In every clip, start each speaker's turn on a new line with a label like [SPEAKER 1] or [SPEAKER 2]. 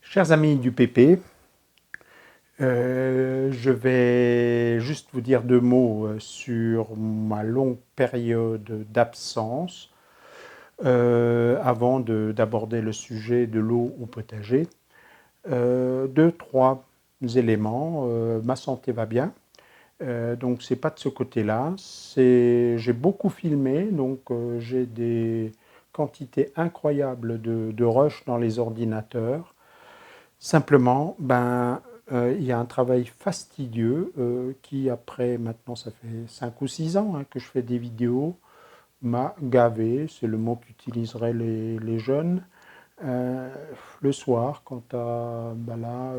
[SPEAKER 1] Chers amis du PP, je vais juste vous dire deux mots sur ma longue période d'absence avant d'aborder le sujet de l'eau au potager. Deux, trois éléments. Ma santé va bien, donc c'est pas de ce côté-là. J'ai beaucoup filmé, donc j'ai des quantités incroyables de rush dans les ordinateurs. Simplement, il y a un travail fastidieux qui, après, maintenant, ça fait 5 ou 6 ans que je fais des vidéos, m'a gavé, c'est le mot qu'utiliseraient les jeunes. Euh, le soir, quand là,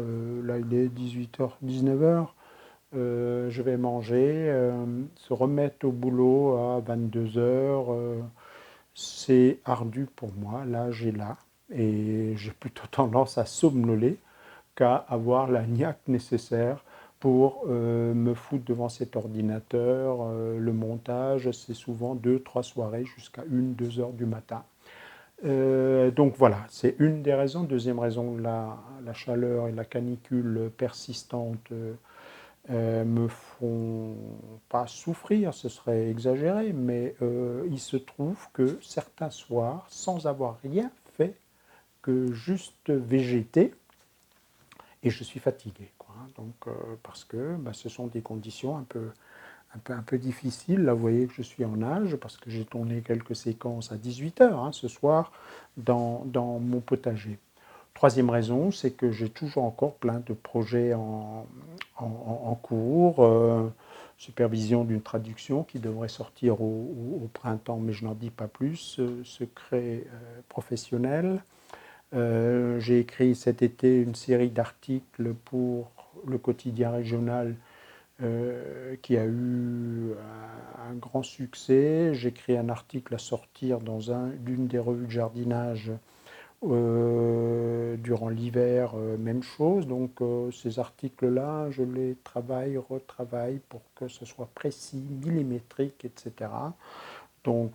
[SPEAKER 1] il est 18h, 19h, je vais manger, se remettre au boulot à 22h, c'est ardu pour moi, là j'ai là, et j'ai plutôt tendance à somnoler qu'à avoir la niaque nécessaire pour me foutre devant cet ordinateur. Le montage, c'est souvent 2, 3 soirées jusqu'à 1, 2 heures du matin. Donc voilà, c'est une des raisons. Deuxième raison, la chaleur et la canicule persistante me font pas souffrir, ce serait exagéré, mais il se trouve que certains soirs, sans avoir rien fait que juste végéter, et je suis fatigué, quoi. Donc, parce que ce sont des conditions un peu difficiles. Là, vous voyez que je suis en nage parce que j'ai tourné quelques séquences à 18h ce soir dans mon potager. Troisième raison, c'est que j'ai toujours encore plein de projets en cours. Supervision d'une traduction qui devrait sortir au printemps, mais je n'en dis pas plus. Secret professionnel. J'ai écrit cet été une série d'articles pour le quotidien régional qui a eu un grand succès. J'ai écrit un article à sortir dans l'une des revues de jardinage durant l'hiver, même chose. Donc ces articles-là, je les travaille, retravaille pour que ce soit précis, millimétrique, etc. Donc,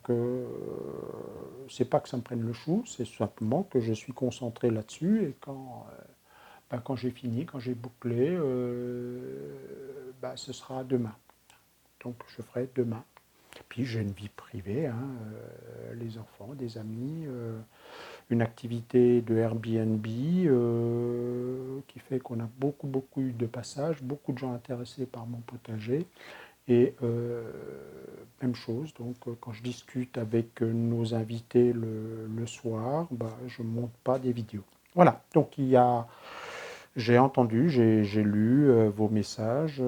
[SPEAKER 1] c'est pas que ça me prenne le chou, c'est simplement que je suis concentré là-dessus et quand j'ai fini, quand j'ai bouclé, ce sera demain. Donc, je ferai demain. Puis, j'ai une vie privée, les enfants, des amis, une activité de Airbnb qui fait qu'on a beaucoup eu de passages, beaucoup de gens intéressés par mon potager. Et même chose, donc quand je discute avec nos invités le soir, je ne monte pas des vidéos. Voilà, donc j'ai entendu, j'ai lu vos messages,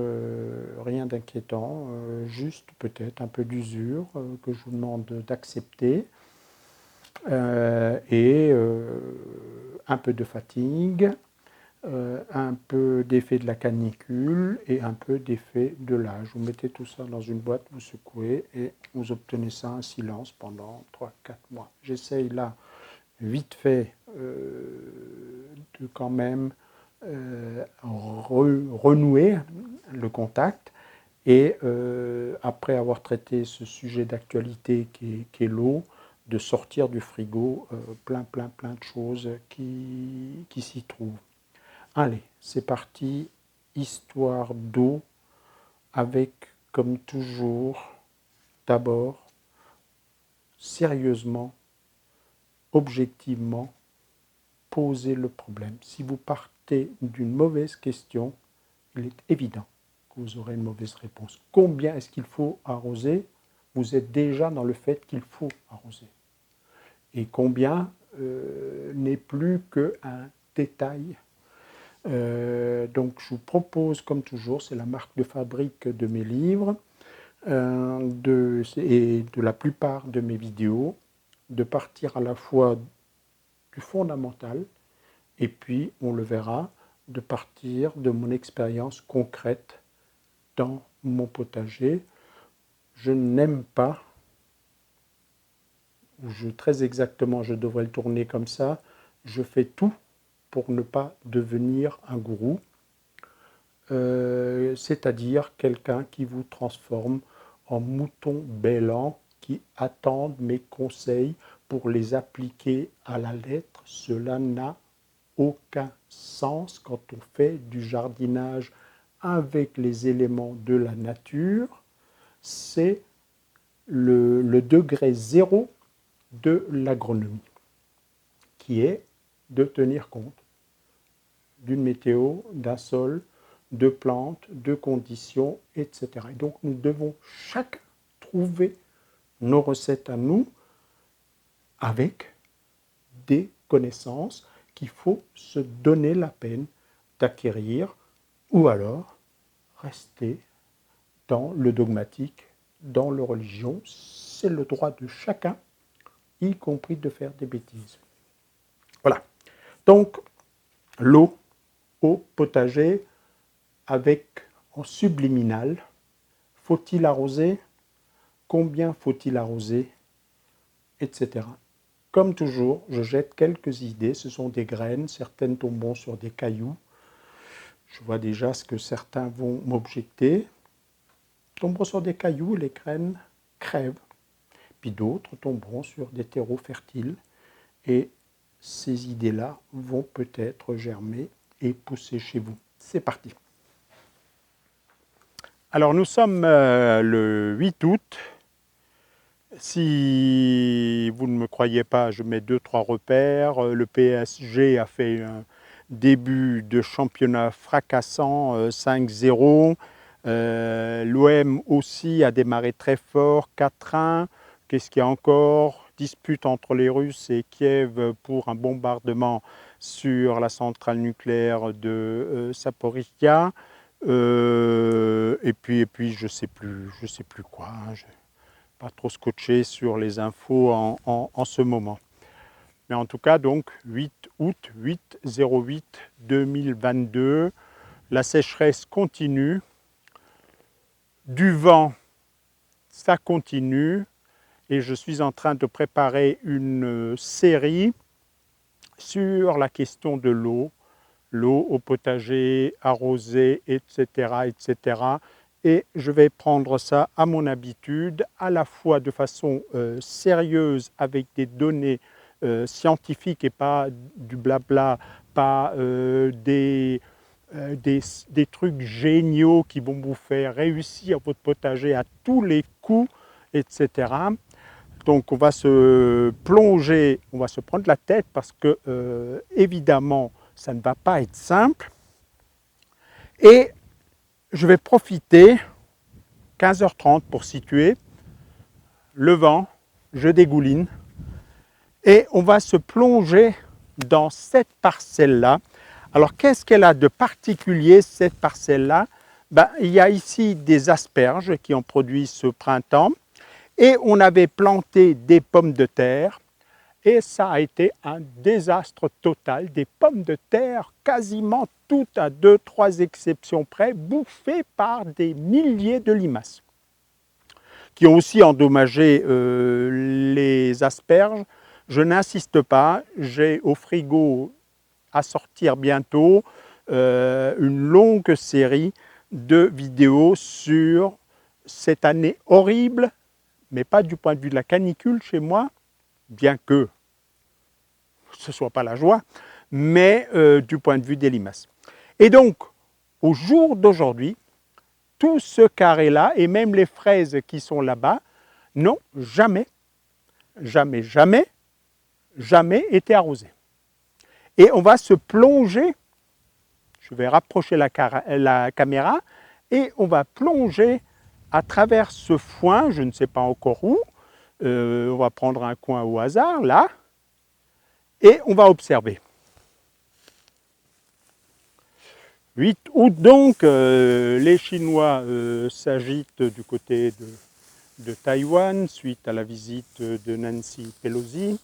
[SPEAKER 1] rien d'inquiétant, juste peut-être un peu d'usure que je vous demande d'accepter et un peu de fatigue, un peu d'effet de la canicule et un peu d'effet de l'âge. Vous mettez tout ça dans une boîte, vous secouez et vous obtenez ça en silence pendant 3, 4 mois. J'essaye là, vite fait, de quand même renouer le contact et après avoir traité ce sujet d'actualité qui est l'eau, de sortir du frigo plein de choses qui s'y trouvent. Allez, c'est parti, histoire d'eau, avec, comme toujours, d'abord, sérieusement, objectivement, poser le problème. Si vous partez d'une mauvaise question, il est évident que vous aurez une mauvaise réponse. Combien est-ce qu'il faut arroser? Vous êtes déjà dans le fait qu'il faut arroser. Et combien n'est plus qu'un détail. Donc je vous propose, comme toujours, c'est la marque de fabrique de mes livres et de la plupart de mes vidéos, de partir à la fois du fondamental et puis, on le verra, de partir de mon expérience concrète dans mon potager. Je n'aime pas, très exactement, je devrais le tourner comme ça, je fais tout pour ne pas devenir un gourou, c'est-à-dire quelqu'un qui vous transforme en mouton bêlant qui attendent mes conseils pour les appliquer à la lettre. Cela n'a aucun sens quand on fait du jardinage avec les éléments de la nature. C'est le degré zéro de l'agronomie, qui est de tenir compte d'une météo, d'un sol, de plantes, de conditions, etc. Et donc nous devons chacun trouver nos recettes à nous avec des connaissances qu'il faut se donner la peine d'acquérir ou alors rester dans le dogmatique, dans la religion. C'est le droit de chacun, y compris de faire des bêtises. Voilà. Donc, l'eau au potager avec en subliminal. Faut-il arroser? Combien faut-il arroser? Etc. Comme toujours, je jette quelques idées. Ce sont des graines. Certaines tomberont sur des cailloux. Je vois déjà ce que certains vont m'objecter. Tomberont sur des cailloux, les graines crèvent. Puis d'autres tomberont sur des terreaux fertiles. Et ces idées-là vont peut-être germer et pousser chez vous. C'est parti. Alors nous sommes le 8 août. Si vous ne me croyez pas, je mets 2-3 repères. Le PSG a fait un début de championnat fracassant, 5-0. L'OM aussi a démarré très fort, 4-1. Qu'est-ce qu'il y a encore? Dispute entre les Russes et Kiev pour un bombardement sur la centrale nucléaire de Zaporizhzhia. Et puis je sais plus quoi. Je n'ai pas trop scotché sur les infos en ce moment. Mais en tout cas, donc 8 août, 8-08-2022, la sécheresse continue. Du vent, ça continue. Et je suis en train de préparer une série sur la question de l'eau au potager, arroser, etc., etc. Et je vais prendre ça à mon habitude, à la fois de façon sérieuse, avec des données scientifiques et pas du blabla, pas des trucs géniaux qui vont vous faire réussir votre potager à tous les coups, etc. Donc on va se plonger, on va se prendre la tête parce que évidemment ça ne va pas être simple. Et je vais profiter, 15h30 pour situer, le vent, je dégouline, et on va se plonger dans cette parcelle-là. Alors qu'est-ce qu'elle a de particulier cette parcelle-là? Il y a ici des asperges qui ont produit ce printemps, et on avait planté des pommes de terre, et ça a été un désastre total. Des pommes de terre quasiment toutes, à 2-3 exceptions près, bouffées par des milliers de limaces, qui ont aussi endommagé les asperges. Je n'insiste pas, j'ai au frigo à sortir bientôt une longue série de vidéos sur cette année horrible, mais pas du point de vue de la canicule chez moi, bien que ce ne soit pas la joie, mais du point de vue des limaces. Et donc, au jour d'aujourd'hui, tout ce carré-là, et même les fraises qui sont là-bas, n'ont jamais été arrosées. Et on va se plonger, je vais rapprocher la caméra, et on va plonger à travers ce foin, je ne sais pas encore où, on va prendre un coin au hasard, là, et on va observer. 8 août donc, les Chinois s'agitent du côté de Taïwan suite à la visite de Nancy Pelosi,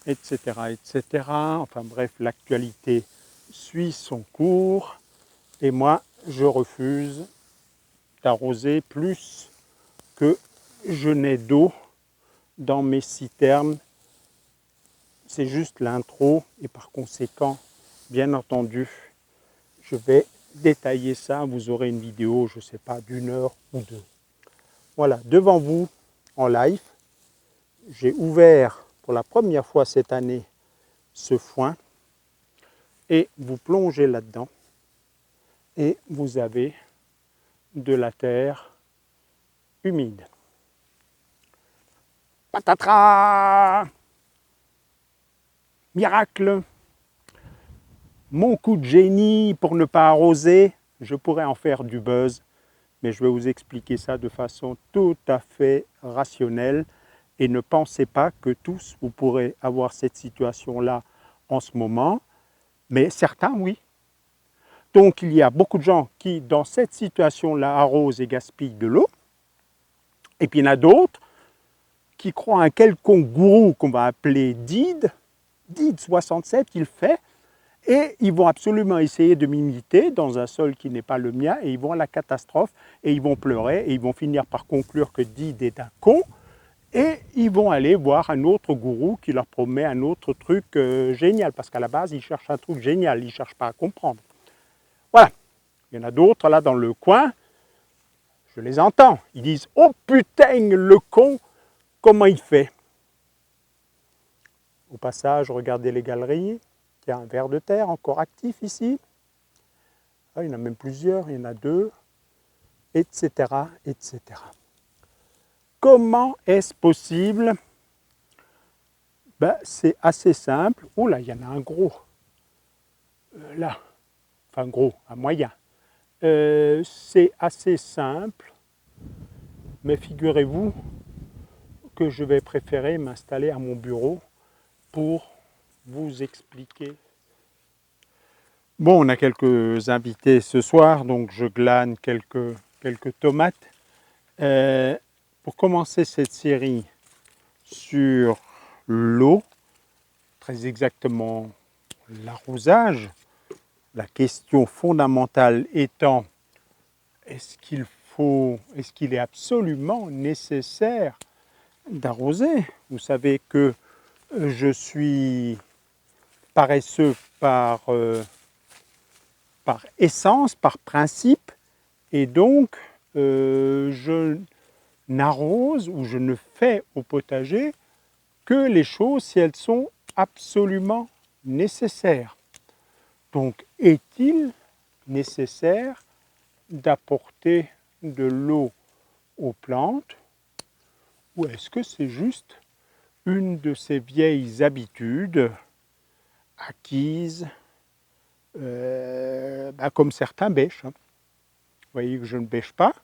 [SPEAKER 1] etc., etc. Enfin bref, l'actualité suit son cours et moi, je refuse d'arroser plus que je n'ai d'eau dans mes citernes. C'est juste l'intro et par conséquent, bien entendu, je vais détailler ça. Vous aurez une vidéo, je ne sais pas, d'1 heure ou 2. Voilà, devant vous, en live, j'ai ouvert pour la première fois cette année ce foin. et vous plongez là-dedans et vous avez de la terre humide. Patatras! Miracle! Mon coup de génie pour ne pas arroser, je pourrais en faire du buzz, mais je vais vous expliquer ça de façon tout à fait rationnelle. Et ne pensez pas que tous, vous pourrez avoir cette situation-là en ce moment, mais certains, oui. Donc, il y a beaucoup de gens qui, dans cette situation-là, arrosent et gaspillent de l'eau. Et puis, il y en a d'autres qui croient à un quelconque gourou qu'on va appeler Did 67, il fait, et ils vont absolument essayer de m'imiter dans un sol qui n'est pas le mien, et ils vont à la catastrophe, et ils vont pleurer, et ils vont finir par conclure que Did est un con, et ils vont aller voir un autre gourou qui leur promet un autre truc génial, parce qu'à la base, ils cherchent un truc génial, ils ne cherchent pas à comprendre. Voilà. Il y en a d'autres là dans le coin, je les entends, ils disent « Oh putain, le con, comment il fait ?» Au passage, regardez les galeries, il y a un ver de terre encore actif ici. Ah, il y en a même plusieurs, il y en a 2, etc., etc. Comment est-ce possible? Ben, c'est assez simple. Oh là, il y en a un gros. Là, enfin gros, un moyen. C'est assez simple, mais figurez-vous que je vais préférer m'installer à mon bureau pour vous expliquer. Bon, on a quelques invités ce soir, donc je glane quelques tomates. Pour commencer cette série sur l'eau, très exactement l'arrosage, la question fondamentale étant est-ce qu'il est absolument nécessaire d'arroser? Vous savez que je suis paresseux par essence, par principe, et donc je n'arrose ou je ne fais au potager que les choses si elles sont absolument nécessaires. Donc, est-il nécessaire d'apporter de l'eau aux plantes ou est-ce que c'est juste une de ces vieilles habitudes acquises comme certains bêchent. Vous voyez que je ne bêche pas.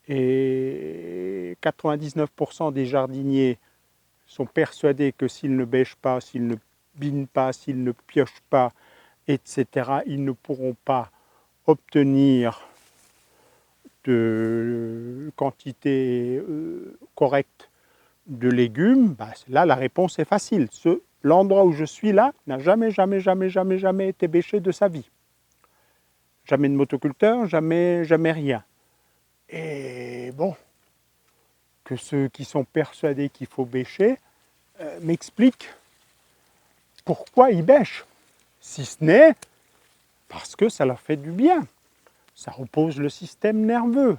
[SPEAKER 1] Et 99% des jardiniers sont persuadés que s'ils ne bêchent pas, s'ils ne binent pas, s'ils ne piochent pas, etc., ils ne pourront pas obtenir de quantité correcte de légumes. Là, la réponse est facile. L'endroit où je suis là n'a jamais été bêché de sa vie. Jamais de motoculteur, jamais rien. Et bon, que ceux qui sont persuadés qu'il faut bêcher m'expliquent pourquoi ils bêchent. Si ce n'est parce que ça leur fait du bien. Ça repose le système nerveux.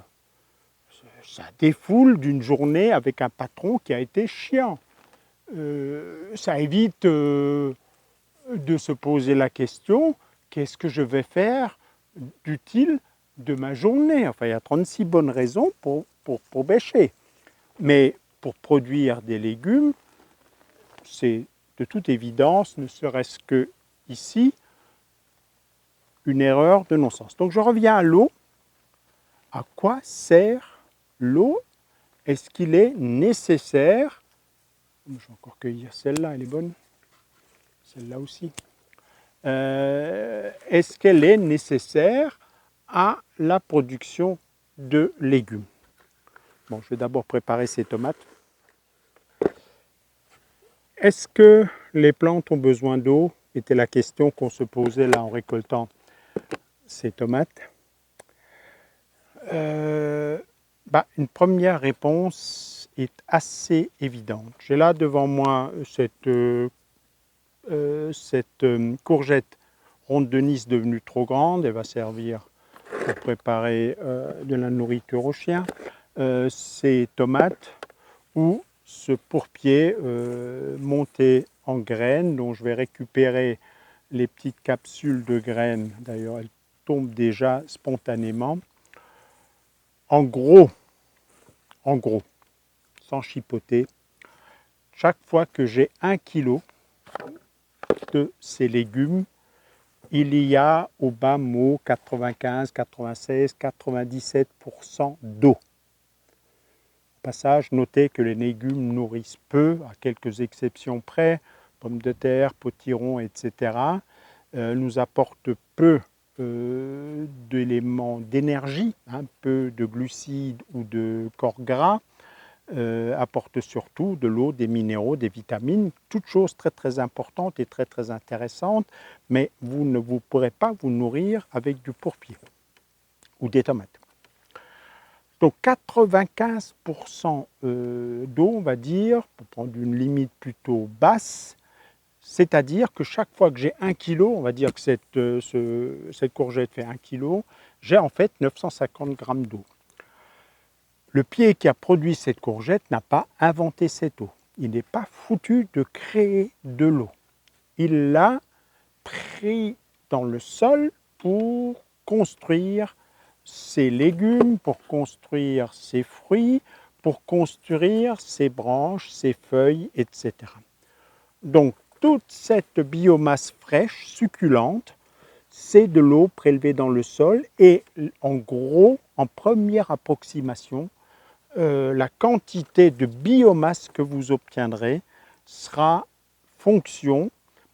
[SPEAKER 1] Ça défoule d'une journée avec un patron qui a été chiant. Ça évite de se poser la question, qu'est-ce que je vais faire d'utile de ma journée? Enfin, il y a 36 bonnes raisons pour bêcher. Mais pour produire des légumes, c'est de toute évidence, ne serait-ce que ici, une erreur de non-sens. Donc je reviens à l'eau. À quoi sert l'eau? Est-ce qu'il est nécessaire? Je vais encore cueillir celle-là, elle est bonne. Celle-là aussi. Est-ce qu'elle est nécessaire à la production de légumes? Bon, je vais d'abord préparer ces tomates. Est-ce que les plantes ont besoin d'eau? Était la question qu'on se posait là en récoltant ces tomates. Une première réponse est assez évidente. J'ai là devant moi cette courgette ronde de Nice devenue trop grande. Elle va servir pour préparer de la nourriture aux chiens. Ces tomates ou ce pourpier monté en graines dont je vais récupérer les petites capsules de graines. D'ailleurs, elles tombent déjà spontanément. En gros, sans chipoter, chaque fois que j'ai 1 kilo de ces légumes, il y a au bas mot 95, 96, 97% d'eau. Au passage, notez que les légumes nourrissent peu, à quelques exceptions près, pommes de terre, potirons, etc., nous apportent peu d'éléments d'énergie, un peu de glucides ou de corps gras, apportent surtout de l'eau, des minéraux, des vitamines, toutes choses très très importantes et très très intéressantes, mais vous ne pourrez pas vous nourrir avec du pourpier ou des tomates. Donc 95% d'eau, on va dire, pour prendre une limite plutôt basse, c'est-à-dire que chaque fois que j'ai 1 kilo, on va dire que cette courgette fait 1 kilo, j'ai en fait 950 grammes d'eau. Le pied qui a produit cette courgette n'a pas inventé cette eau. Il n'est pas foutu de créer de l'eau. Il l'a pris dans le sol pour construire ses légumes, pour construire ses fruits, pour construire ses branches, ses feuilles, etc. Donc, toute cette biomasse fraîche, succulente, c'est de l'eau prélevée dans le sol et en gros, en première approximation, la quantité de biomasse que vous obtiendrez sera fonction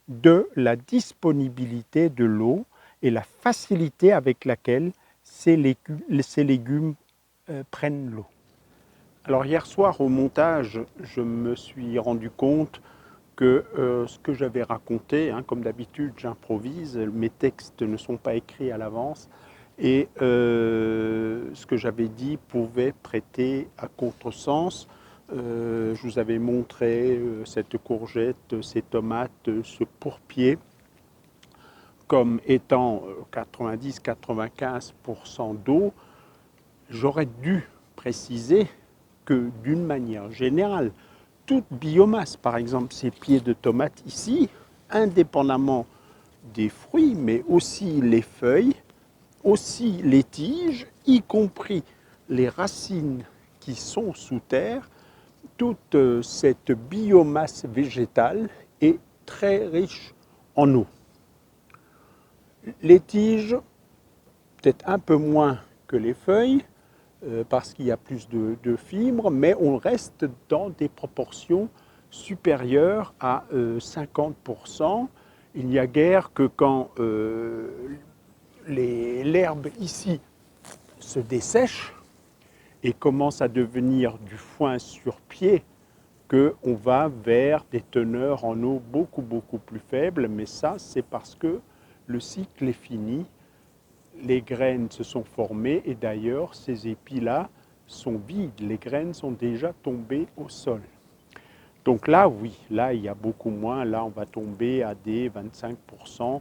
[SPEAKER 1] de la disponibilité de l'eau et la facilité avec laquelle ces légumes prennent l'eau. Alors hier soir au montage, je me suis rendu compte que ce que j'avais raconté, comme d'habitude j'improvise, mes textes ne sont pas écrits à l'avance, et ce que j'avais dit pouvait prêter à contresens. Je vous avais montré cette courgette, ces tomates, ce pourpier comme étant 90-95% d'eau. J'aurais dû préciser que d'une manière générale, toute biomasse, par exemple ces pieds de tomates ici, indépendamment des fruits, mais aussi les feuilles, aussi les tiges, y compris les racines qui sont sous terre, toute cette biomasse végétale est très riche en eau. Les tiges, peut-être un peu moins que les feuilles, parce qu'il y a plus de fibres, mais on reste dans des proportions supérieures à 50%. Il n'y a guère que quand l'herbe ici se dessèche et commence à devenir du foin sur pied, qu'on va vers des teneurs en eau beaucoup plus faibles, mais ça c'est parce que le cycle est fini. Les graines se sont formées et d'ailleurs ces épis-là sont vides, les graines sont déjà tombées au sol. Donc là, oui, là il y a beaucoup moins, là on va tomber à des 25%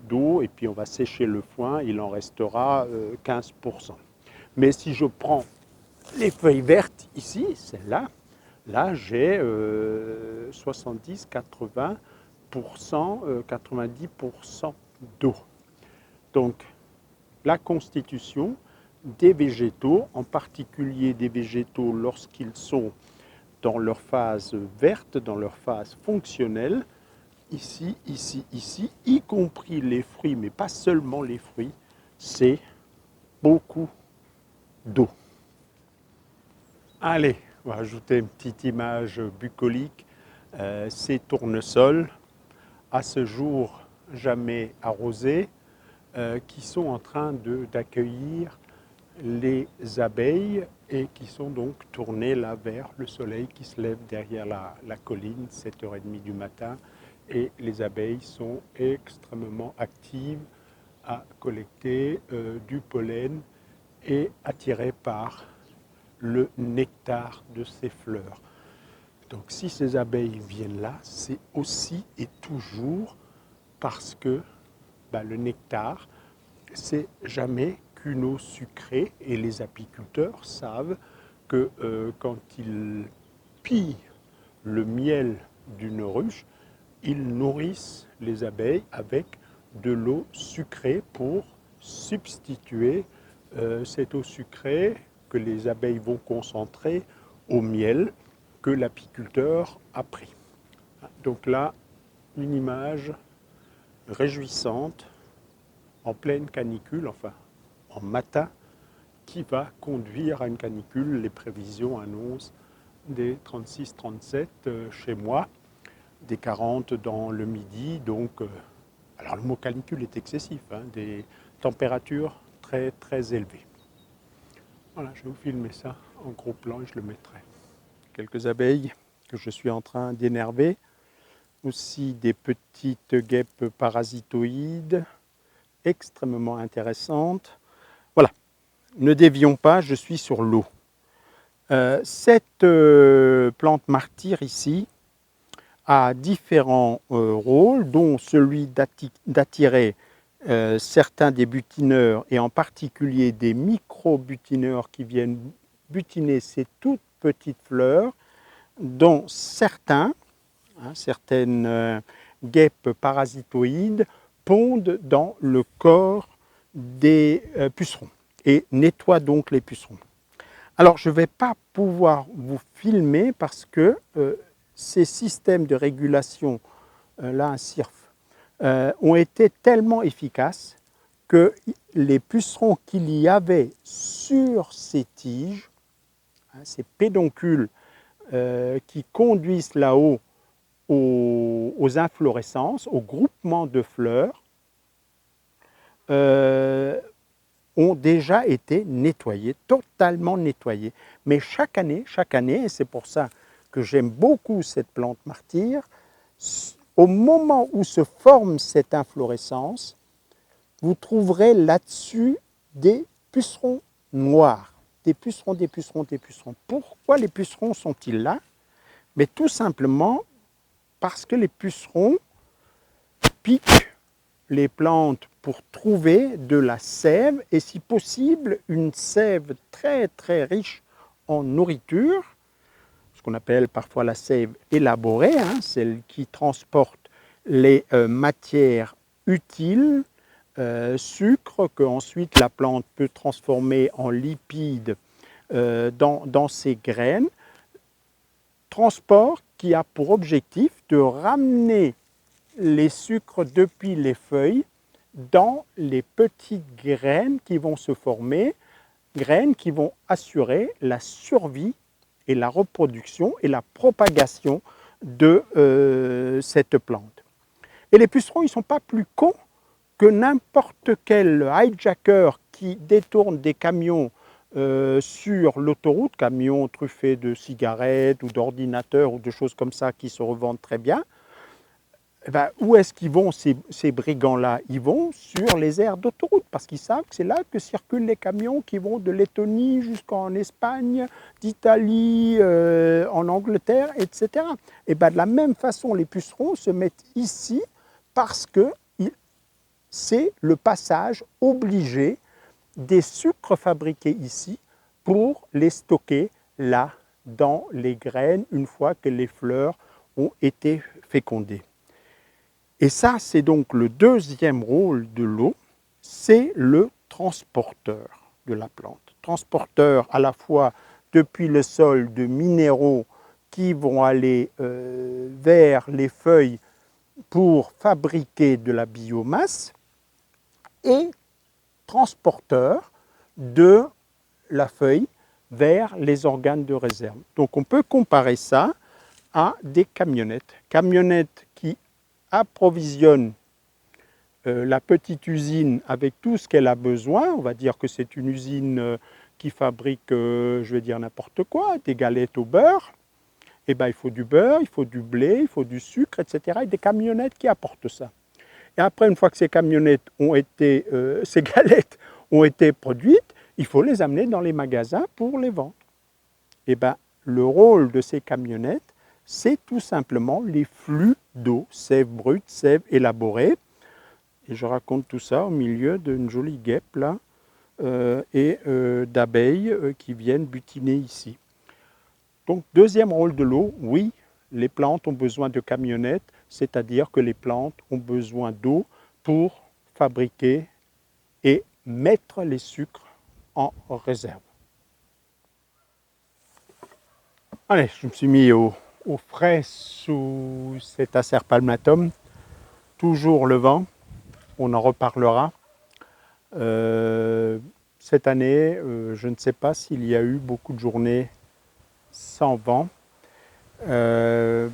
[SPEAKER 1] d'eau et puis on va sécher le foin, il en restera 15%. Mais si je prends les feuilles vertes ici, celles-là, là j'ai 70-80%, 90% d'eau. Donc, la constitution des végétaux, en particulier des végétaux lorsqu'ils sont dans leur phase verte, dans leur phase fonctionnelle, ici, y compris les fruits, mais pas seulement les fruits, c'est beaucoup d'eau. Allez, on va ajouter une petite image bucolique. Ces tournesols, à ce jour jamais arrosés, qui sont en train d'accueillir les abeilles et qui sont donc tournées là vers le soleil qui se lève derrière la colline, 7h30 du matin, et les abeilles sont extrêmement actives à collecter du pollen et attirées par le nectar de ces fleurs. Donc si ces abeilles viennent là, c'est aussi et toujours parce que le nectar, c'est jamais qu'une eau sucrée et les apiculteurs savent que quand ils pillent le miel d'une ruche, ils nourrissent les abeilles avec de l'eau sucrée pour substituer cette eau sucrée que les abeilles vont concentrer au miel que l'apiculteur a pris. Donc là, une image réjouissante en pleine canicule, enfin en matin, qui va conduire à une canicule. Les prévisions annoncent des 36-37 chez moi, des 40 dans le midi. Donc, alors le mot canicule est excessif, hein, des températures très très élevées. Voilà, je vais vous filmer ça en gros plan et je le mettrai. Quelques abeilles que je suis en train d'énerver. Aussi des petites guêpes parasitoïdes extrêmement intéressantes. Voilà, ne dévions pas, je suis sur l'eau. Cette plante martyre ici a différents rôles, dont celui d'attirer certains des butineurs, et en particulier des micro-butineurs qui viennent butiner ces toutes petites fleurs, dont certaines guêpes parasitoïdes pondent dans le corps des pucerons et nettoient donc les pucerons. Alors, je ne vais pas pouvoir vous filmer parce que ces systèmes de régulation, là un CIRF, ont été tellement efficaces que les pucerons qu'il y avait sur ces tiges, ces pédoncules qui conduisent là-haut aux inflorescences, au groupement de fleurs, ont déjà été nettoyés, totalement nettoyés. Mais chaque année, et c'est pour ça que j'aime beaucoup cette plante martyre, au moment où se forme cette inflorescence, vous trouverez là-dessus des pucerons noirs, des pucerons, des pucerons, des pucerons. Pourquoi les pucerons sont-ils là? Mais tout simplement parce que les pucerons piquent les plantes pour trouver de la sève et si possible une sève très très riche en nourriture, ce qu'on appelle parfois la sève élaborée, celle qui transporte les matières utiles, sucre que ensuite la plante peut transformer en lipides dans ses graines, transport qui a pour objectif de ramener les sucres depuis les feuilles dans les petites graines qui vont se former, graines qui vont assurer la survie et la reproduction et la propagation de cette plante. Et les pucerons, ils ne sont pas plus cons que n'importe quel hijacker qui détourne des camions sur l'autoroute, camions truffés de cigarettes ou d'ordinateurs ou de choses comme ça qui se revendent très bien. Où est-ce qu'ils vont ces brigands-là? Ils vont sur les aires d'autoroute parce qu'ils savent que c'est là que circulent les camions qui vont de Lettonie jusqu'en Espagne, d'Italie, en Angleterre, etc. Et de la même façon, les pucerons se mettent ici parce que c'est le passage obligé des sucres fabriqués ici pour les stocker là dans les graines une fois que les fleurs ont été fécondées. Et ça, c'est donc le deuxième rôle de l'eau, c'est le transporteur de la plante. Transporteur à la fois depuis le sol de minéraux qui vont aller vers les feuilles pour fabriquer de la biomasse et transporteur de la feuille vers les organes de réserve. Donc on peut comparer ça à des camionnettes. Camionnettes qui approvisionnent la petite usine avec tout ce qu'elle a besoin. On va dire que c'est une usine qui fabrique, je vais dire n'importe quoi, des galettes au beurre. Eh bien, il faut du beurre, il faut du blé, il faut du sucre, etc. Et des camionnettes qui apportent ça. Et après, une fois que ces camionnettes ont été, ces galettes ont été produites, il faut les amener dans les magasins pour les vendre. Eh bien, le rôle de ces camionnettes, c'est tout simplement les flux d'eau, sève brute, sève élaborée. Et je raconte tout ça au milieu d'une jolie guêpe là, et d'abeilles qui viennent butiner ici. Donc, deuxième rôle de l'eau, oui, les plantes ont besoin de camionnettes c'est-à-dire que les plantes ont besoin d'eau pour fabriquer et mettre les sucres en réserve. Allez, je me suis mis au frais sous cet Acer palmatum, toujours le vent, on en reparlera. Cette année, je ne sais pas s'il y a eu beaucoup de journées sans vent. Je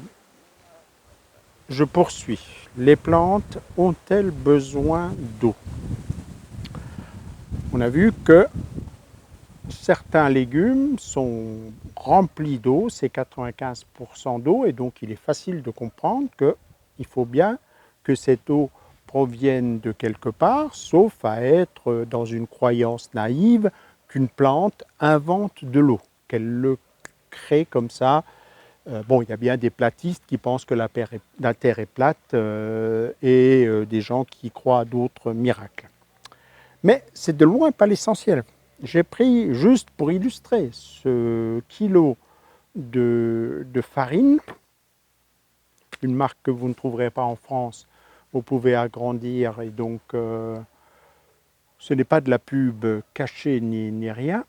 [SPEAKER 1] poursuis. Les plantes ont-elles besoin d'eau? On a vu que certains légumes sont remplis d'eau, c'est 95% d'eau, et donc il est facile de comprendre qu'il faut bien que cette eau provienne de quelque part, sauf à être dans une croyance naïve qu'une plante invente de l'eau, qu'elle le crée comme ça. Bon, il y a bien des platistes qui pensent que la Terre est plate et des gens qui croient à d'autres miracles. Mais c'est de loin pas l'essentiel. J'ai pris, juste pour illustrer, ce kilo de farine, une marque que vous ne trouverez pas en France. Vous pouvez agrandir et donc ce n'est pas de la pub cachée ni rien.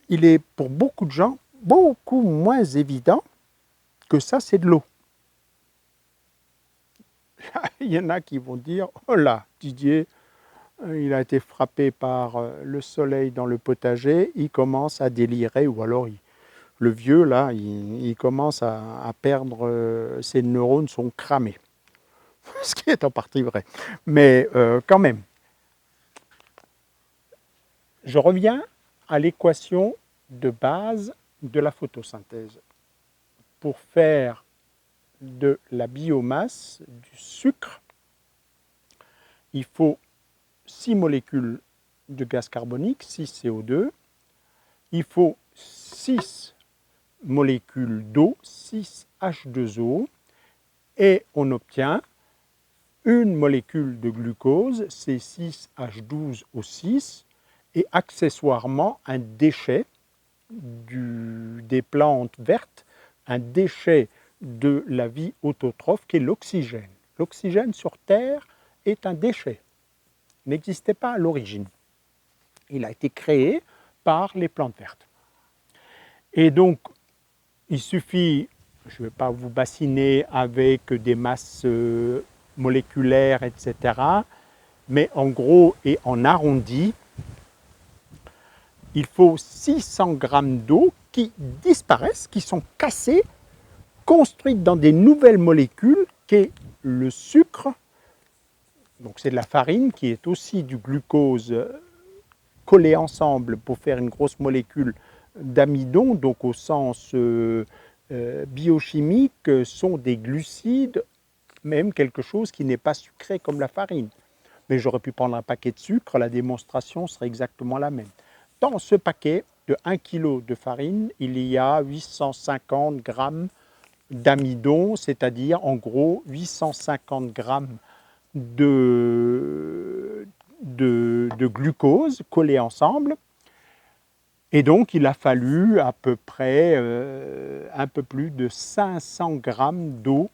[SPEAKER 1] Il est pour beaucoup de gens beaucoup moins évident que ça c'est de l'eau. Il y en a qui vont dire « Oh là, Didier, il a été frappé par le soleil dans le potager, il commence à délirer, ou alors le vieux, là, il commence à perdre, ses neurones sont cramés. » Ce qui est en partie vrai. Mais quand même, je reviens à l'équation de base de la photosynthèse. Pour faire de la biomasse, du sucre, il faut 6 molécules de gaz carbonique, 6 CO2. Il faut 6 molécules d'eau, 6 H2O. Et on obtient une molécule de glucose, c'est 6H12O6, et accessoirement un déchet des plantes vertes, un déchet de la vie autotrophe qui est l'oxygène. L'oxygène sur Terre est un déchet, il n'existait pas à l'origine. Il a été créé par les plantes vertes. Et donc, il suffit, je ne vais pas vous bassiner avec des masses moléculaires, etc., mais en gros et en arrondi, il faut 600 grammes d'eau qui disparaissent, qui sont cassées, construites dans des nouvelles molécules, qui est le sucre. Donc c'est de la farine qui est aussi du glucose collé ensemble pour faire une grosse molécule d'amidon, donc au sens biochimique, sont des glucides, même quelque chose qui n'est pas sucré comme la farine. Mais j'aurais pu prendre un paquet de sucre, la démonstration serait exactement la même. Dans ce paquet de 1 kg de farine, il y a 850 grammes d'amidon, c'est-à-dire en gros 850 grammes de glucose collés ensemble. Et donc il a fallu à peu près un peu plus de 500 grammes d'eau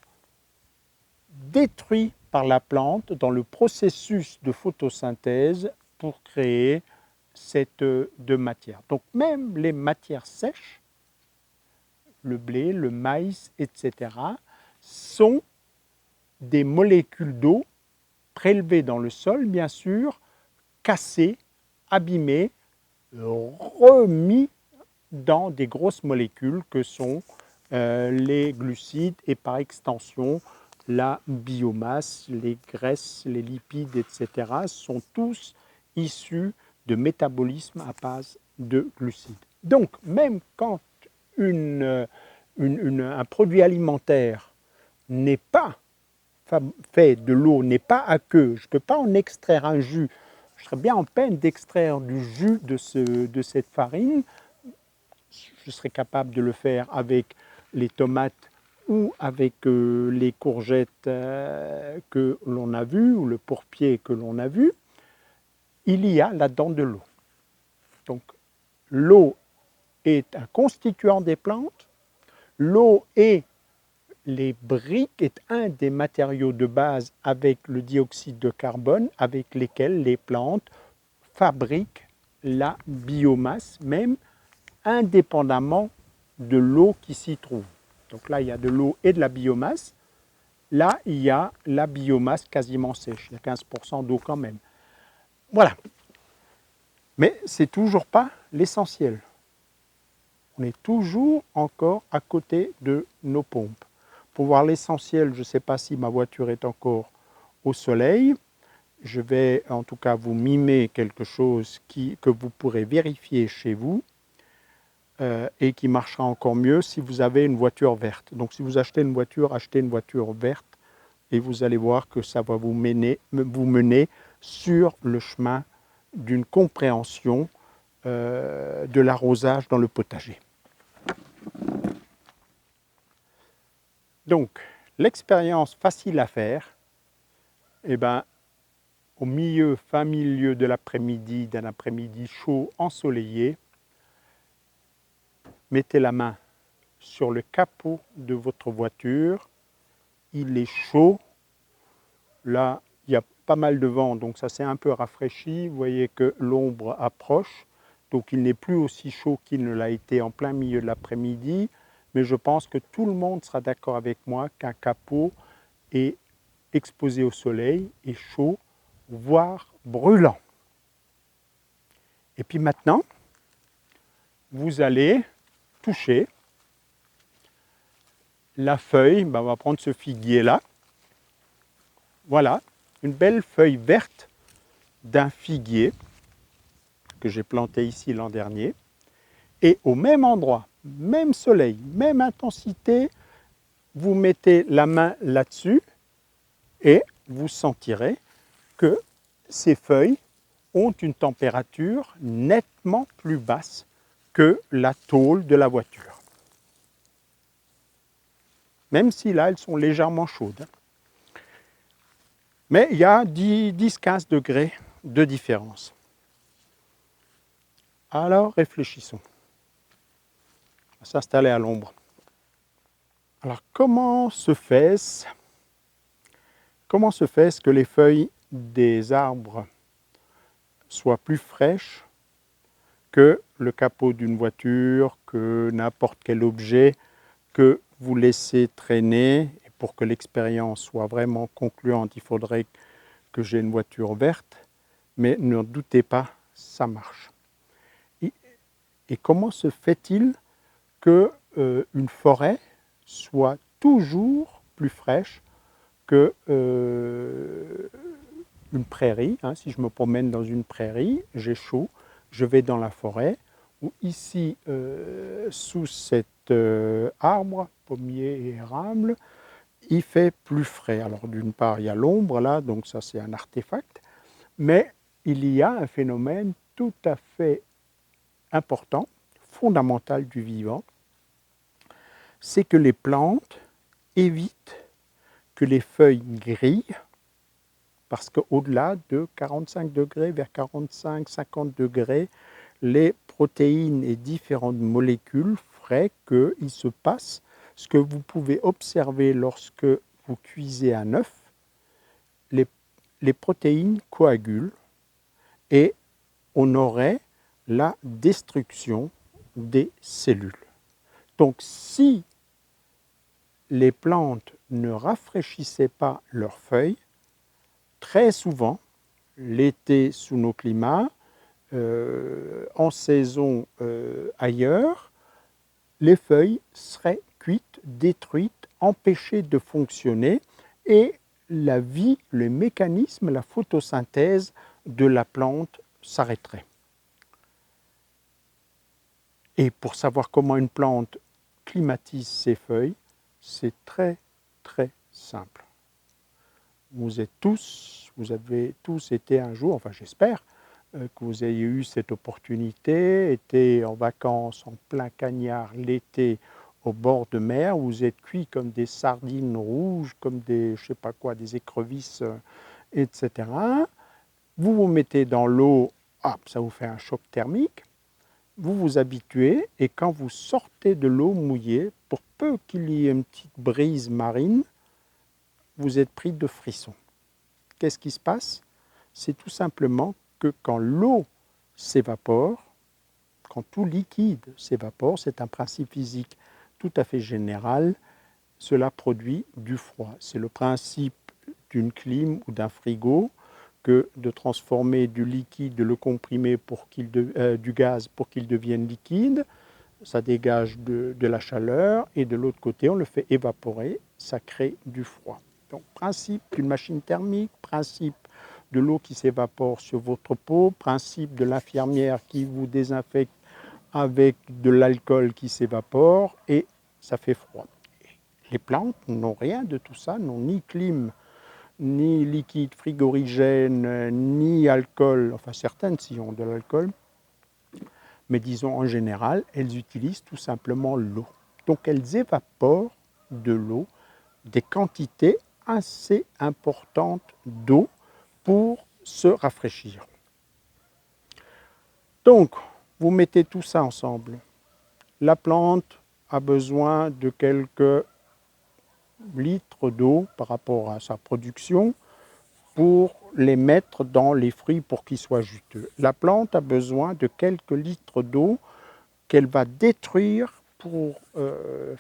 [SPEAKER 1] détruite par la plante dans le processus de photosynthèse pour créer cette deux matières. Donc même les matières sèches, le blé, le maïs, etc., sont des molécules d'eau prélevées dans le sol, bien sûr, cassées, abîmées, remis dans des grosses molécules que sont les glucides et par extension la biomasse, les graisses, les lipides, etc. sont tous issus de métabolisme à base de glucides. Donc même quand un produit alimentaire n'est pas fait de l'eau, n'est pas aqueux, je ne peux pas en extraire un jus, je serais bien en peine d'extraire du jus de cette farine, je serais capable de le faire avec les tomates ou avec les courgettes que l'on a vues, ou le pourpier que l'on a vu, il y a là-dedans de l'eau. Donc l'eau est un constituant des plantes, l'eau est les briques est un des matériaux de base avec le dioxyde de carbone avec lesquels les plantes fabriquent la biomasse, même indépendamment de l'eau qui s'y trouve. Donc là, il y a de l'eau et de la biomasse. Là, il y a la biomasse quasiment sèche. Il y a 15% d'eau quand même. Voilà. Mais ce n'est toujours pas l'essentiel. On est toujours encore à côté de nos pompes. Pour voir l'essentiel, je ne sais pas si ma voiture est encore au soleil. Je vais en tout cas vous mimer quelque chose que vous pourrez vérifier chez vous et qui marchera encore mieux si vous avez une voiture verte. Donc si vous achetez une voiture, achetez une voiture verte et vous allez voir que ça va vous mener sur le chemin d'une compréhension de l'arrosage dans le potager. Donc, l'expérience facile à faire, eh ben, fin milieu de l'après-midi, d'un après-midi chaud, ensoleillé, mettez la main sur le capot de votre voiture, il est chaud, là il y a pas mal de vent, donc ça s'est un peu rafraîchi, vous voyez que l'ombre approche, donc il n'est plus aussi chaud qu'il ne l'a été en plein milieu de l'après-midi, mais je pense que tout le monde sera d'accord avec moi qu'un capot est exposé au soleil, est chaud, voire brûlant. Et puis maintenant, vous allez toucher la feuille, on va prendre ce figuier-là, voilà, une belle feuille verte d'un figuier que j'ai planté ici l'an dernier, et au même endroit, même soleil, même intensité, vous mettez la main là-dessus et vous sentirez que ces feuilles ont une température nettement plus basse que la tôle de la voiture. Même si là, elles sont légèrement chaudes. Mais il y a 10-15 degrés de différence. Alors, réfléchissons. On va s'installer à l'ombre. Alors, comment se fait-ce que les feuilles des arbres soient plus fraîches que le capot d'une voiture, que n'importe quel objet que vous laissez traîner? Et pour que l'expérience soit vraiment concluante, il faudrait que j'ai une voiture verte, mais ne doutez pas, ça marche. Et comment se fait-il qu'une forêt soit toujours plus fraîche que une prairie, hein? Si je me promène dans une prairie, j'ai chaud, je vais dans la forêt, ou ici, sous cet arbre, pommier et érable, il fait plus frais. Alors d'une part, il y a l'ombre là, donc ça c'est un artefact, mais il y a un phénomène tout à fait important, fondamental du vivant, c'est que les plantes évitent que les feuilles grillent, parce qu'au-delà de 45 degrés, vers 45-50 degrés, les protéines et différentes molécules feraient qu'il se passe ce que vous pouvez observer lorsque vous cuisez un œuf. Les protéines coagulent et on aurait la destruction des cellules. Donc si les plantes ne rafraîchissaient pas leurs feuilles, très souvent, l'été sous nos climats, en saison ailleurs, les feuilles seraient cuites, détruites, empêchées de fonctionner et la vie, le mécanisme, la photosynthèse de la plante s'arrêterait. Et pour savoir comment une plante climatise ses feuilles, c'est très très simple. Vous avez tous été un jour, enfin j'espère, que vous ayez eu cette opportunité, été en vacances en plein cagnard l'été au bord de mer, où vous êtes cuits comme des sardines rouges, comme des, je sais pas quoi, des écrevisses, etc. Vous vous mettez dans l'eau, ça vous fait un choc thermique, vous vous habituez et quand vous sortez de l'eau mouillée, pour peu qu'il y ait une petite brise marine, vous êtes pris de frissons. Qu'est-ce qui se passe? C'est tout simplement que quand l'eau s'évapore, quand tout liquide s'évapore, c'est un principe physique tout à fait général, cela produit du froid. C'est le principe d'une clim ou d'un frigo que de transformer du liquide, de le comprimer du gaz pour qu'il devienne liquide. Ça dégage de la chaleur et de l'autre côté, on le fait évaporer, ça crée du froid. Donc, principe d'une machine thermique, principe de l'eau qui s'évapore sur votre peau, principe de l'infirmière qui vous désinfecte avec de l'alcool qui s'évapore et ça fait froid. Les plantes n'ont rien de tout ça, n'ont ni clim, ni liquide frigorigène, ni alcool, enfin certaines si ont de l'alcool, mais disons en général, elles utilisent tout simplement l'eau. Donc elles évaporent de l'eau des quantités assez importantes d'eau pour se rafraîchir. Donc, vous mettez tout ça ensemble. La plante a besoin de quelques litres d'eau par rapport à sa production pour les mettre dans les fruits pour qu'ils soient juteux. La plante a besoin de quelques litres d'eau qu'elle va détruire pour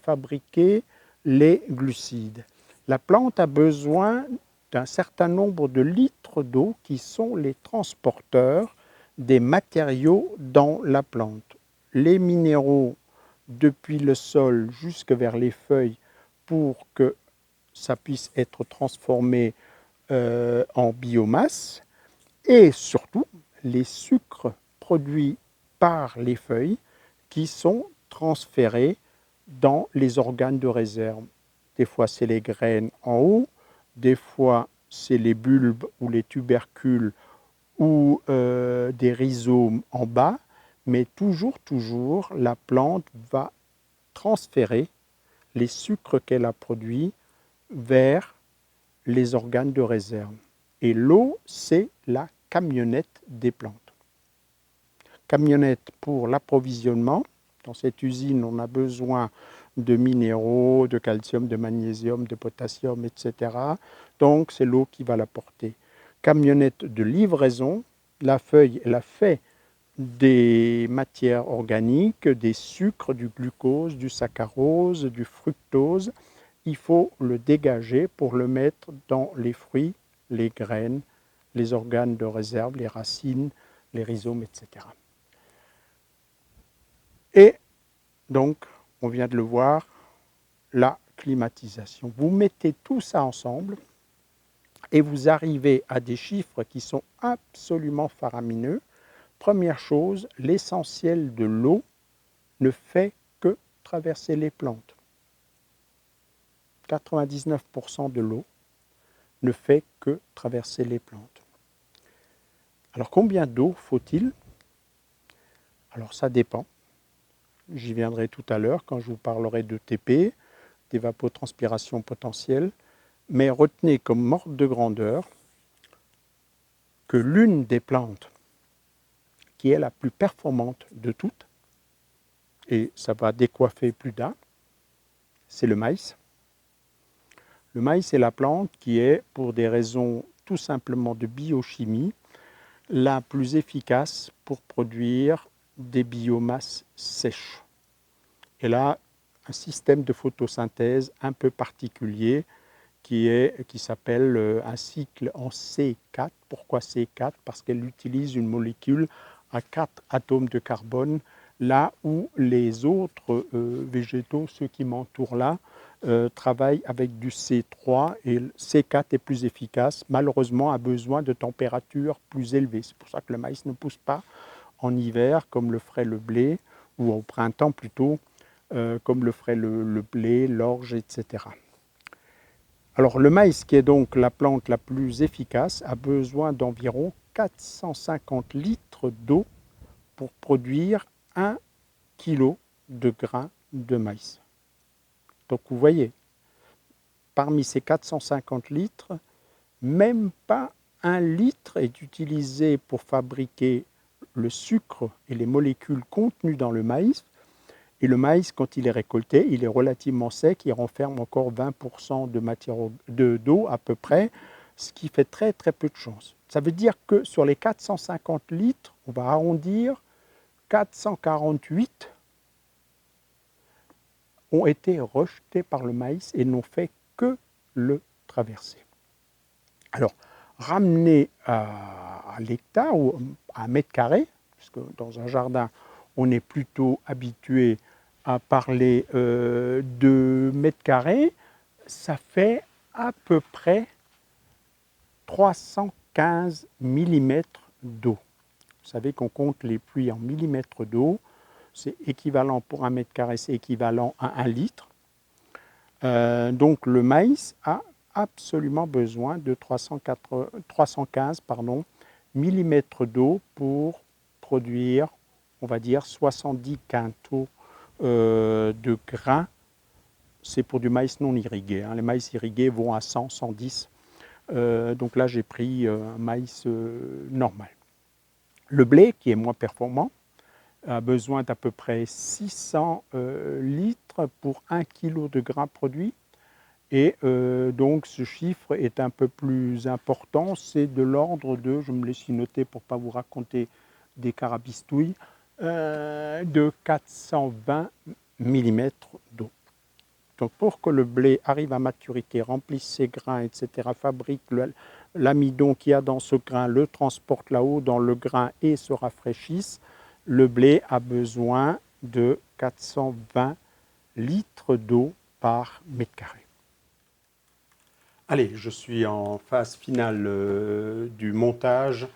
[SPEAKER 1] fabriquer les glucides. La plante a besoin d'un certain nombre de litres d'eau qui sont les transporteurs des matériaux dans la plante. Les minéraux depuis le sol jusque vers les feuilles pour que ça puisse être transformé en biomasse et surtout les sucres produits par les feuilles qui sont transférés dans les organes de réserve. Des fois, c'est les graines en haut, des fois, c'est les bulbes ou les tubercules ou des rhizomes en bas, mais toujours, la plante va transférer les sucres qu'elle a produits vers les organes de réserve. Et l'eau, c'est la camionnette des plantes. Camionnette pour l'approvisionnement. Dans cette usine, on a besoin de minéraux, de calcium, de magnésium, de potassium, etc. Donc, c'est l'eau qui va la porter. Camionnette de livraison. La feuille, elle a fait des matières organiques, des sucres, du glucose, du saccharose, du fructose. Il faut le dégager pour le mettre dans les fruits, les graines, les organes de réserve, les racines, les rhizomes, etc. Et donc, on vient de le voir, la climatisation. Vous mettez tout ça ensemble et vous arrivez à des chiffres qui sont absolument faramineux. Première chose, l'essentiel de l'eau ne fait que traverser les plantes. 99% de l'eau ne fait que traverser les plantes. Alors combien d'eau faut-il? Alors ça dépend. J'y viendrai tout à l'heure quand je vous parlerai de TP, d'évapotranspiration potentielle. Mais retenez comme ordre de grandeur que l'une des plantes qui est la plus performante de toutes, et ça va décoiffer plus d'un, c'est le maïs. Le maïs est la plante qui est, pour des raisons tout simplement de biochimie, la plus efficace pour produire des biomasses sèches. Elle a un système de photosynthèse un peu particulier qui s'appelle un cycle en C4. Pourquoi C4? Parce qu'elle utilise une molécule à 4 atomes de carbone, là où les autres végétaux, ceux qui m'entourent là, travaillent avec du C3 et le C4 est plus efficace, malheureusement a besoin de températures plus élevées. C'est pour ça que le maïs ne pousse pas en hiver comme le ferait le blé, ou au printemps plutôt, comme le ferait le blé, l'orge, etc. Alors le maïs, qui est donc la plante la plus efficace, a besoin d'environ 450 litres d'eau pour produire 1 kg de grains de maïs. Donc vous voyez, parmi ces 450 litres, même pas 1 litre est utilisé pour fabriquer le sucre et les molécules contenues dans le maïs. Et le maïs, quand il est récolté, il est relativement sec, il renferme encore 20% de matière d'eau à peu près, ce qui fait très très peu de chance. Ça veut dire que sur les 450 litres, on va arrondir, 448 ont été rejetés par le maïs et n'ont fait que le traverser. Alors, ramener à l'hectare ou à un mètre carré, puisque dans un jardin, on est plutôt habitué à parler de mètres carrés, ça fait à peu près 315 millimètres d'eau. Vous savez qu'on compte les pluies en millimètres d'eau. C'est équivalent pour un mètre carré, c'est équivalent à 1 litre. Donc le maïs a absolument besoin de 315 millimètres d'eau pour produire, on va dire, 70 quintaux de grains. C'est pour du maïs non irrigué. Les maïs irrigués vont à 100, 110. Donc là, j'ai pris un maïs normal. Le blé, qui est moins performant, a besoin d'à peu près 600 litres pour 1 kg de grains produits. Et donc ce chiffre est un peu plus important, c'est de l'ordre de, je me l'ai ici noté pour ne pas vous raconter des carabistouilles, de 420 mm d'eau. Donc pour que le blé arrive à maturité, remplisse ses grains, etc., fabrique l'amidon qu'il y a dans ce grain, le transporte là-haut dans le grain et se rafraîchisse, le blé a besoin de 420 litres d'eau par mètre carré. Allez, je suis en phase finale du montage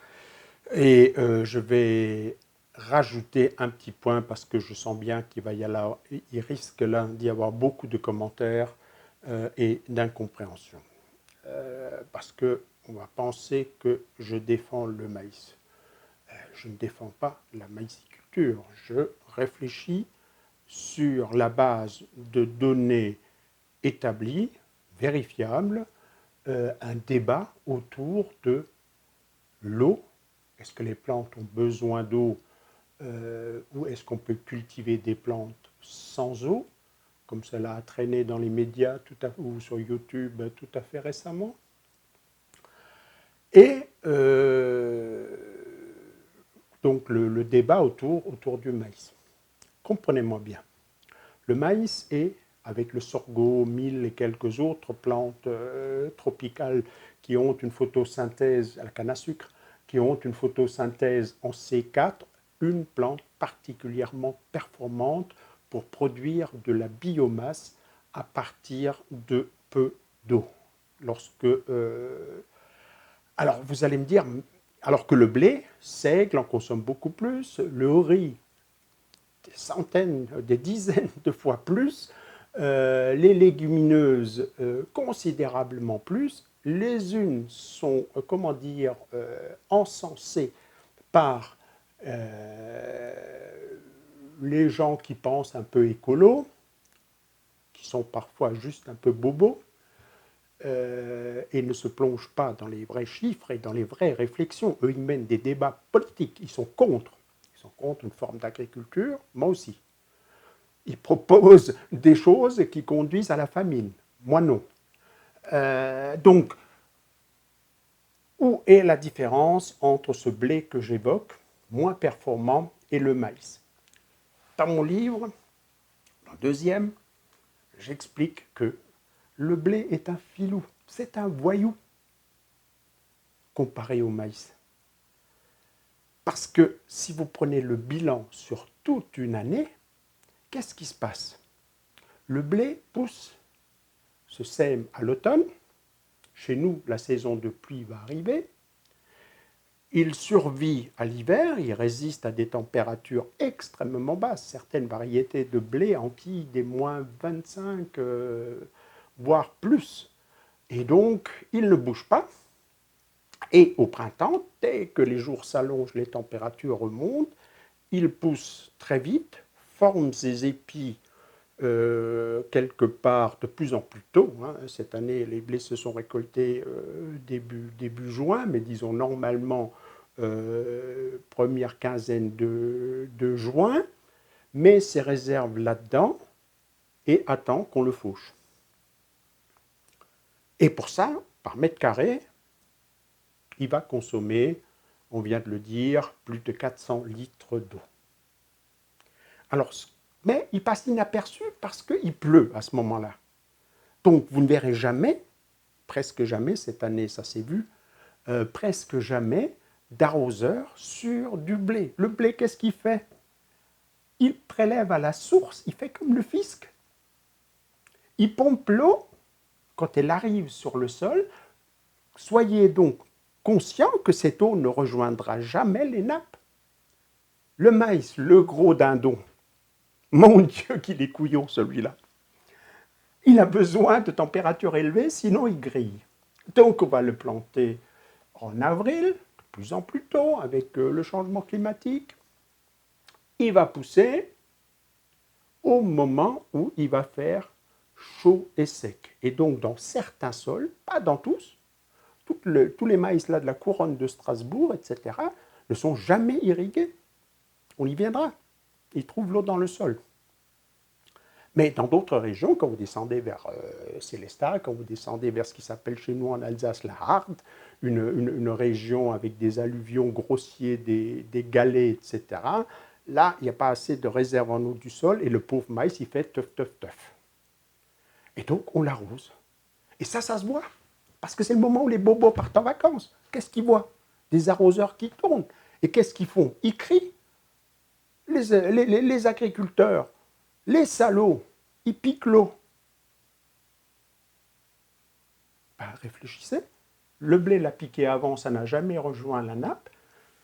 [SPEAKER 1] et je vais rajouter un petit point parce que je sens bien il risque là d'y avoir beaucoup de commentaires et d'incompréhension. Parce qu'on va penser que je défends le maïs. Je ne défends pas la maïsiculture. Je réfléchis sur la base de données établies, vérifiables, un débat autour de l'eau. Est-ce que les plantes ont besoin d'eau ou est-ce qu'on peut cultiver des plantes sans eau, comme cela a traîné dans les médias ou sur YouTube tout à fait récemment. Et donc le débat autour du maïs. Comprenez-moi bien. Le maïs est, avec le sorgho, mil et quelques autres plantes tropicales qui ont une photosynthèse, la canne à sucre, qui ont une photosynthèse en C4, une plante particulièrement performante pour produire de la biomasse à partir de peu d'eau. Alors vous allez me dire, alors que le blé, seigle, en consomme beaucoup plus, le riz, des centaines, des dizaines de fois plus, les légumineuses considérablement plus. Les unes sont, encensées par les gens qui pensent un peu écolo, qui sont parfois juste un peu bobos, et ne se plongent pas dans les vrais chiffres et dans les vraies réflexions. Eux, ils mènent des débats politiques, ils sont contre une forme d'agriculture, moi aussi. Ils proposent des choses qui conduisent à la famine, moi non. Donc, où est la différence entre ce blé que j'évoque, moins performant, et le maïs? Dans mon livre, dans le deuxième, j'explique que le blé est un filou, c'est un voyou comparé au maïs. Parce que si vous prenez le bilan sur toute une année, qu'est-ce qui se passe? Le blé pousse, se sème à l'automne. Chez nous, la saison de pluie va arriver. Il survit à l'hiver, il résiste à des températures extrêmement basses. Certaines variétés de blé enquillent des moins 25, voire plus. Et donc, il ne bouge pas. Et au printemps, dès que les jours s'allongent, les températures remontent, il pousse très vite, forme ses épis quelque part de plus en plus tôt. Cette année, les blés se sont récoltés début juin, mais disons normalement première quinzaine de juin, met ses réserves là-dedans et attend qu'on le fauche. Et pour ça, par mètre carré, il va consommer, on vient de le dire, plus de 400 litres d'eau. Alors, mais il passe inaperçu parce qu'il pleut à ce moment-là. Donc, vous ne verrez jamais, presque jamais, cette année ça s'est vu, presque jamais d'arroseur sur du blé. Le blé, qu'est-ce qu'il fait? Il prélève à la source, il fait comme le fisc. Il pompe l'eau quand elle arrive sur le sol. Soyez donc conscient que cette eau ne rejoindra jamais les nappes. Le maïs, le gros dindon, mon Dieu qu'il est couillon celui-là. Il a besoin de température élevée, sinon il grille. Donc on va le planter en avril, de plus en plus tôt, avec le changement climatique. Il va pousser au moment où il va faire chaud et sec. Et donc dans certains sols, pas dans tous, tous les maïs là de la couronne de Strasbourg, etc., ne sont jamais irrigués. On y viendra. Ils trouvent l'eau dans le sol. Mais dans d'autres régions, quand vous descendez vers Sélestat, quand vous descendez vers ce qui s'appelle chez nous en Alsace la Harde, une région avec des alluvions grossiers, des galets, etc., là, il n'y a pas assez de réserve en eau du sol et le pauvre maïs, il fait teuf, teuf, teuf. Et donc, on l'arrose. Et ça se voit. Parce que c'est le moment où les bobos partent en vacances. Qu'est-ce qu'ils voient? Des arroseurs qui tournent. Et qu'est-ce qu'ils font? Ils crient. Les agriculteurs, les salauds, ils piquent l'eau. Ben, réfléchissez. Le blé l'a piqué avant, ça n'a jamais rejoint la nappe.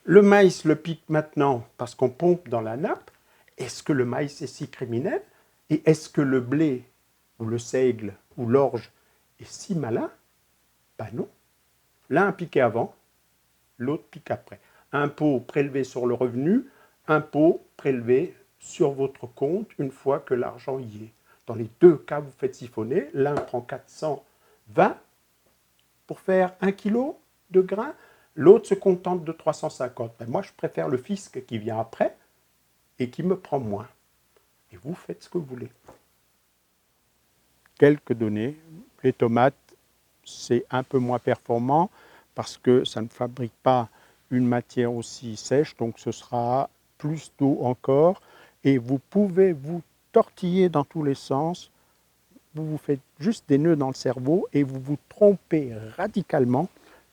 [SPEAKER 1] Le maïs le pique maintenant parce qu'on pompe dans la nappe. Est-ce que le maïs est si criminel? Et est-ce que le blé, ou le seigle, ou l'orge est si malin? Ben non. L'un a piqué avant, l'autre pique après. Impôt prélevé sur le revenu, impôt prélevé sur votre compte une fois que l'argent y est. Dans les deux cas, vous faites siphonner. L'un prend 420 pour faire 1 kg de grains, l'autre se contente de 350. Ben moi, je préfère le fisc qui vient après et qui me prend moins. Et vous faites ce que vous voulez. Quelques données. Les tomates, c'est un peu moins performant parce que ça ne fabrique pas une matière aussi sèche, donc ce sera plus d'eau encore. Et vous pouvez vous tortiller dans tous les sens. Vous vous faites juste des nœuds dans le cerveau et vous vous trompez radicalement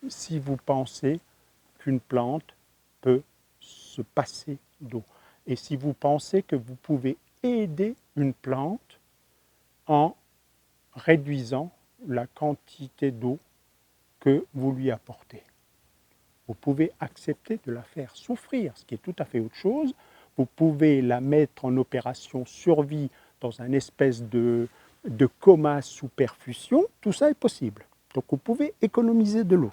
[SPEAKER 1] si vous pensez qu'une plante peut se passer d'eau. Et si vous pensez que vous pouvez aider une plante en réduisant la quantité d'eau que vous lui apportez. Vous pouvez accepter de la faire souffrir, ce qui est tout à fait autre chose. Vous pouvez la mettre en opération survie dans un espèce de coma sous perfusion. Tout ça est possible. Donc vous pouvez économiser de l'eau.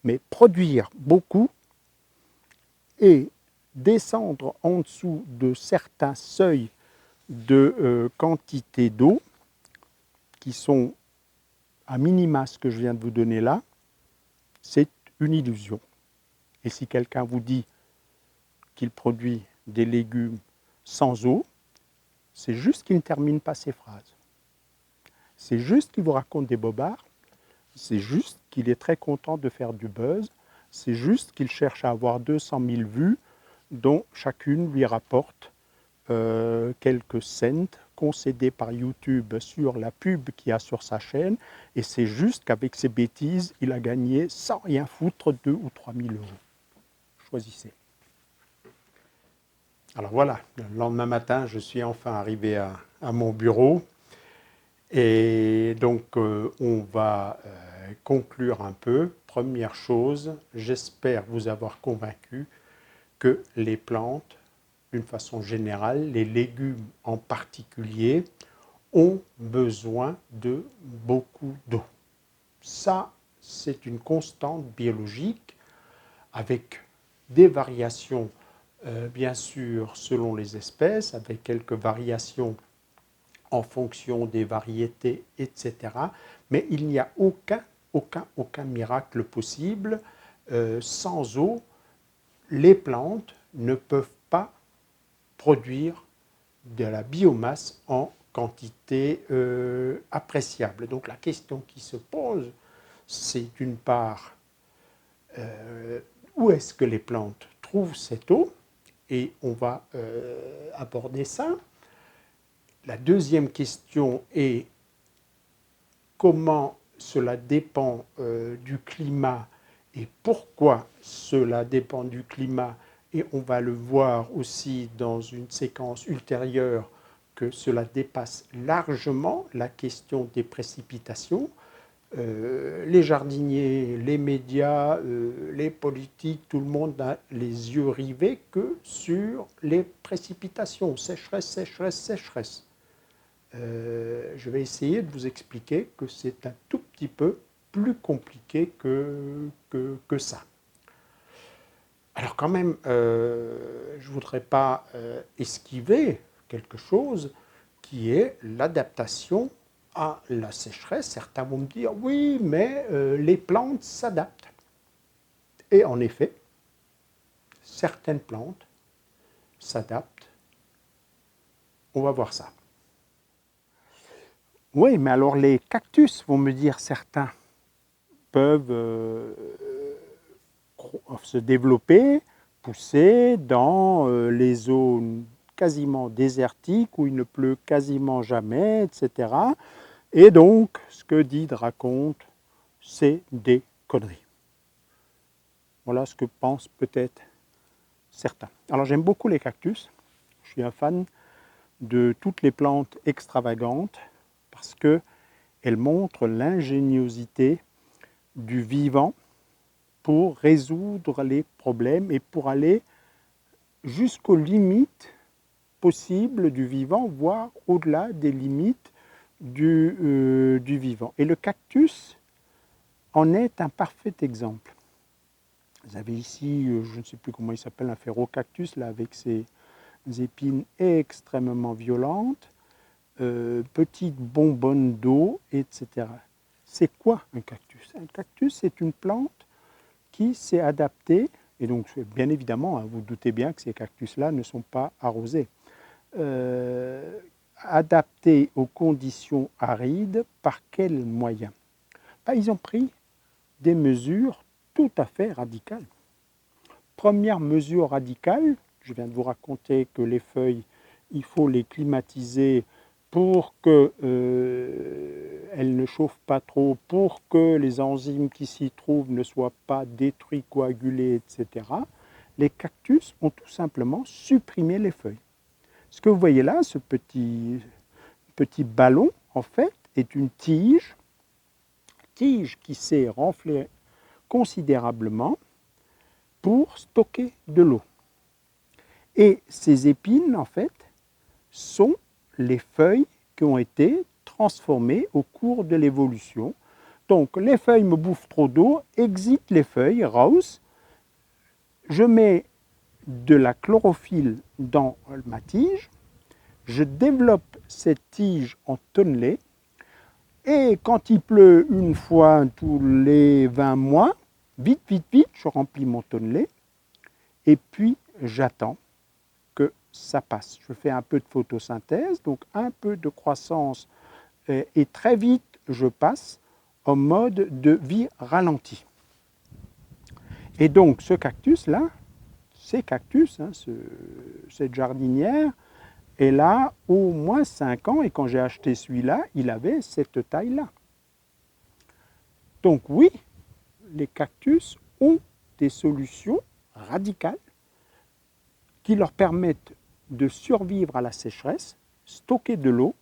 [SPEAKER 1] Mais produire beaucoup et descendre en dessous de certains seuils de quantité d'eau qui sont à minima ce que je viens de vous donner là, c'est une illusion. Et si quelqu'un vous dit qu'il produit des légumes sans eau, c'est juste qu'il ne termine pas ses phrases. C'est juste qu'il vous raconte des bobards, c'est juste qu'il est très content de faire du buzz, c'est juste qu'il cherche à avoir 200 000 vues dont chacune lui rapporte quelques cents concédés par YouTube sur la pub qu'il y a sur sa chaîne, et c'est juste qu'avec ses bêtises, il a gagné sans rien foutre 2 ou 3 000 euros. Choisissez. Alors voilà, le lendemain matin, je suis enfin arrivé à mon bureau, et donc on va conclure un peu. Première chose, j'espère vous avoir convaincu que les plantes, d'une façon générale, les légumes en particulier, ont besoin de beaucoup d'eau. Ça, c'est une constante biologique avec des variations, bien sûr, selon les espèces, avec quelques variations en fonction des variétés, etc. Mais il n'y a aucun miracle possible. sans eau, les plantes ne peuvent pas produire de la biomasse en quantité appréciable. Donc la question qui se pose, c'est d'une part, où est-ce que les plantes trouvent cette eau? Et on va aborder ça. La deuxième question est comment cela dépend du climat et pourquoi cela dépend du climat. Et on va le voir aussi dans une séquence ultérieure que cela dépasse largement la question des précipitations. Les jardiniers, les médias, les politiques, tout le monde n'a les yeux rivés que sur les précipitations. Sécheresse, sécheresse, sécheresse. Je vais essayer de vous expliquer que c'est un tout petit peu plus compliqué que ça. Alors quand même, je ne voudrais pas esquiver quelque chose qui est l'adaptation à la sécheresse. Certains vont me dire, oui, mais les plantes s'adaptent. Et en effet, certaines plantes s'adaptent. On va voir ça. Oui, mais alors les cactus, vont me dire certains, peuvent se développer, pousser dans les zones quasiment désertiques où il ne pleut quasiment jamais, etc. Et donc, ce que Dide raconte, c'est des conneries. Voilà ce que pensent peut-être certains. Alors j'aime beaucoup les cactus. Je suis un fan de toutes les plantes extravagantes parce qu'elles montrent l'ingéniosité du vivant pour résoudre les problèmes et pour aller jusqu'aux limites possibles du vivant, voire au-delà des limites du vivant. Et le cactus en est un parfait exemple. Vous avez ici, je ne sais plus comment il s'appelle, un ferrocactus, là, avec ses épines extrêmement violentes, petites bonbonnes d'eau, etc. C'est quoi un cactus? Un cactus, c'est une plante qui s'est adaptée, et donc bien évidemment, hein, vous doutez bien que ces cactus-là ne sont pas arrosés, adaptés aux conditions arides. Par quels moyens? Ils ont pris des mesures tout à fait radicales. Première mesure radicale, je viens de vous raconter que les feuilles, il faut les climatiser pour qu'elles ne chauffent pas trop, pour que les enzymes qui s'y trouvent ne soient pas détruits, coagulés, etc. Les cactus ont tout simplement supprimé les feuilles. Ce que vous voyez là, ce petit ballon, en fait, est une tige qui s'est renflée considérablement pour stocker de l'eau. Et ces épines, en fait, sont les feuilles qui ont été transformées au cours de l'évolution. Donc, les feuilles me bouffent trop d'eau, exit les feuilles, rose. Je mets de la chlorophylle dans ma tige, je développe cette tige en tonnelé, et quand il pleut une fois tous les 20 mois, vite, vite, vite, je remplis mon tonnelet, et puis j'attends que ça passe. Je fais un peu de photosynthèse, donc un peu de croissance, et très vite, je passe en mode de vie ralentie. Et donc, ce cactus-là, ces cactus, hein, cette jardinière, elle a au moins 5 ans, et quand j'ai acheté celui-là, il avait cette taille-là. Donc oui, les cactus ont des solutions radicales qui leur permettent de survivre à la sécheresse, stocker de l'eau,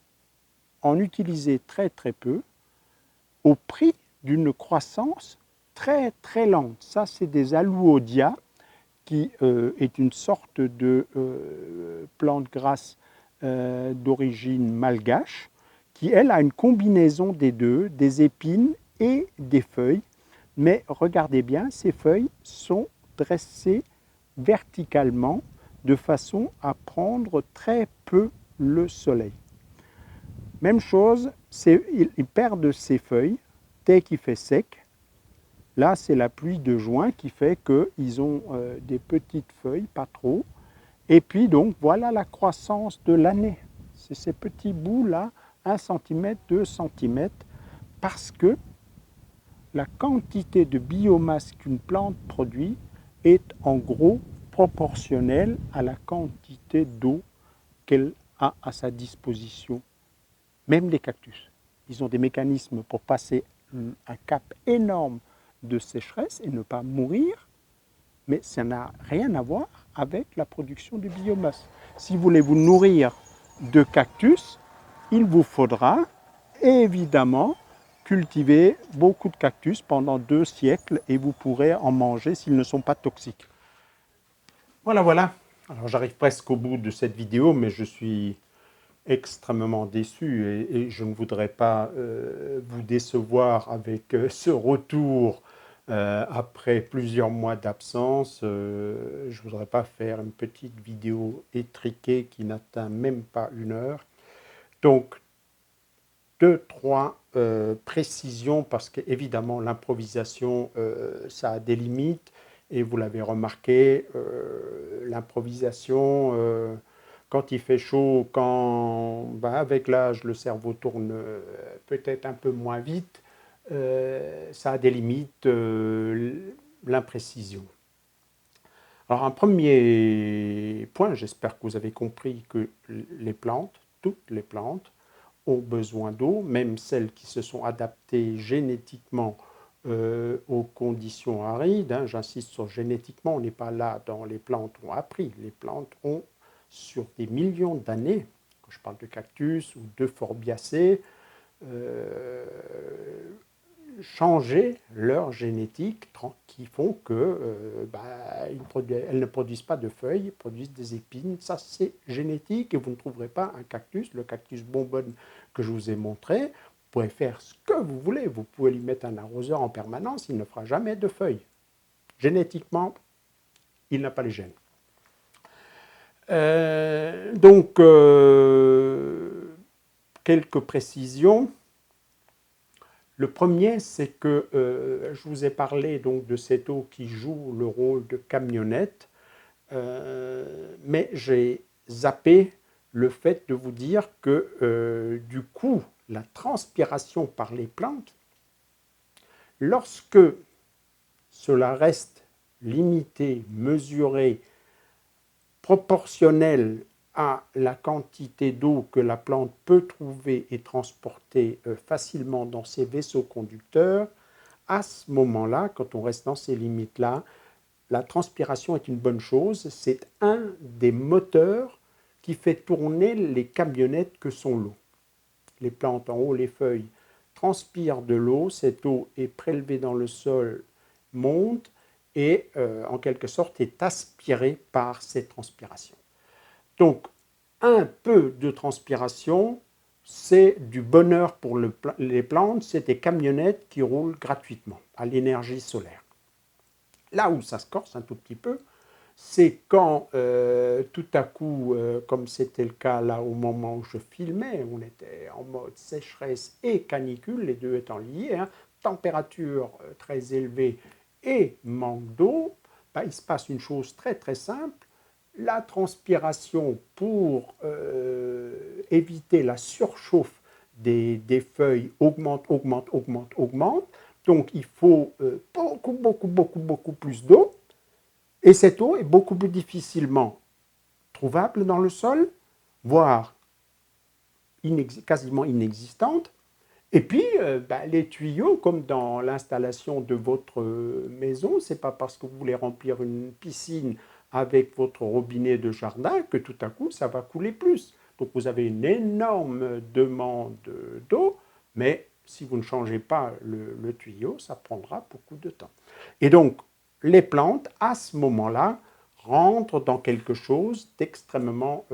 [SPEAKER 1] en utiliser très très peu, au prix d'une croissance très très lente. Ça, c'est des Alluodia, qui est une sorte de plante grasse d'origine malgache, qui, elle, a une combinaison des deux, des épines et des feuilles. Mais regardez bien, ces feuilles sont dressées verticalement de façon à prendre très peu le soleil. Même chose, ils perdent ces feuilles dès qu'il fait sec. Là, c'est la pluie de juin qui fait qu'ils ont des petites feuilles, pas trop. Et puis donc, voilà la croissance de l'année. C'est ces petits bouts-là, 1 cm, 2 cm, parce que la quantité de biomasse qu'une plante produit est en gros proportionnelle à la quantité d'eau qu'elle a à sa disposition. Même les cactus, ils ont des mécanismes pour passer un cap énorme de sécheresse et ne pas mourir, mais ça n'a rien à voir avec la production de biomasse. Si vous voulez vous nourrir de cactus, il vous faudra évidemment cultiver beaucoup de cactus pendant 2 siècles et vous pourrez en manger s'ils ne sont pas toxiques. Voilà. Alors j'arrive presque au bout de cette vidéo, mais je suis extrêmement déçu et je ne voudrais pas vous décevoir avec ce retour après plusieurs mois d'absence. Je ne voudrais pas faire une petite vidéo étriquée qui n'atteint même pas 1 heure. Donc, 2-3 précisions, parce qu'évidemment l'improvisation, ça a des limites, et vous l'avez remarqué, l'improvisation, quand il fait chaud, avec l'âge le cerveau tourne peut-être un peu moins vite, ça a des limites, l'imprécision. Alors un premier point, j'espère que vous avez compris que les plantes, toutes les plantes, ont besoin d'eau, même celles qui se sont adaptées génétiquement aux conditions arides. Hein, j'insiste sur génétiquement, on n'est pas là dans les plantes ont appris. Les plantes ont, sur des millions d'années, quand je parle de cactus ou de forbiacées, changer leur génétique qui font qu'elles ne produisent pas de feuilles, elles produisent des épines. Ça, c'est génétique et vous ne trouverez pas un cactus, le cactus bonbonne que je vous ai montré. Vous pouvez faire ce que vous voulez. Vous pouvez lui mettre un arroseur en permanence, il ne fera jamais de feuilles. Génétiquement, il n'a pas les gènes. Quelques précisions. Le premier, c'est que je vous ai parlé donc de cette eau qui joue le rôle de camionnette, mais j'ai zappé le fait de vous dire que du coup, la transpiration par les plantes, lorsque cela reste limité, mesuré, proportionnel à la quantité d'eau que la plante peut trouver et transporter facilement dans ses vaisseaux conducteurs, à ce moment-là, quand on reste dans ces limites-là, la transpiration est une bonne chose. C'est un des moteurs qui fait tourner les camionnettes que sont l'eau. Les plantes en haut, les feuilles, transpirent de l'eau. Cette eau est prélevée dans le sol, monte et en quelque sorte est aspirée par cette transpiration. Donc, un peu de transpiration, c'est du bonheur pour les plantes, c'est des camionnettes qui roulent gratuitement à l'énergie solaire. Là où ça se corse un tout petit peu, c'est quand tout à coup, comme c'était le cas là au moment où je filmais, on était en mode sécheresse et canicule, les deux étant liés, hein, température très élevée et manque d'eau, il se passe une chose très très simple. La transpiration pour éviter la surchauffe des feuilles augmente. Donc il faut beaucoup plus d'eau. Et cette eau est beaucoup plus difficilement trouvable dans le sol, voire quasiment inexistante. Et puis, les tuyaux, comme dans l'installation de votre maison, ce n'est pas parce que vous voulez remplir une piscine avec votre robinet de jardin que tout à coup, ça va couler plus. Donc, vous avez une énorme demande d'eau, mais si vous ne changez pas le tuyau, ça prendra beaucoup de temps. Et donc, les plantes, à ce moment-là, rentrent dans quelque chose d'extrêmement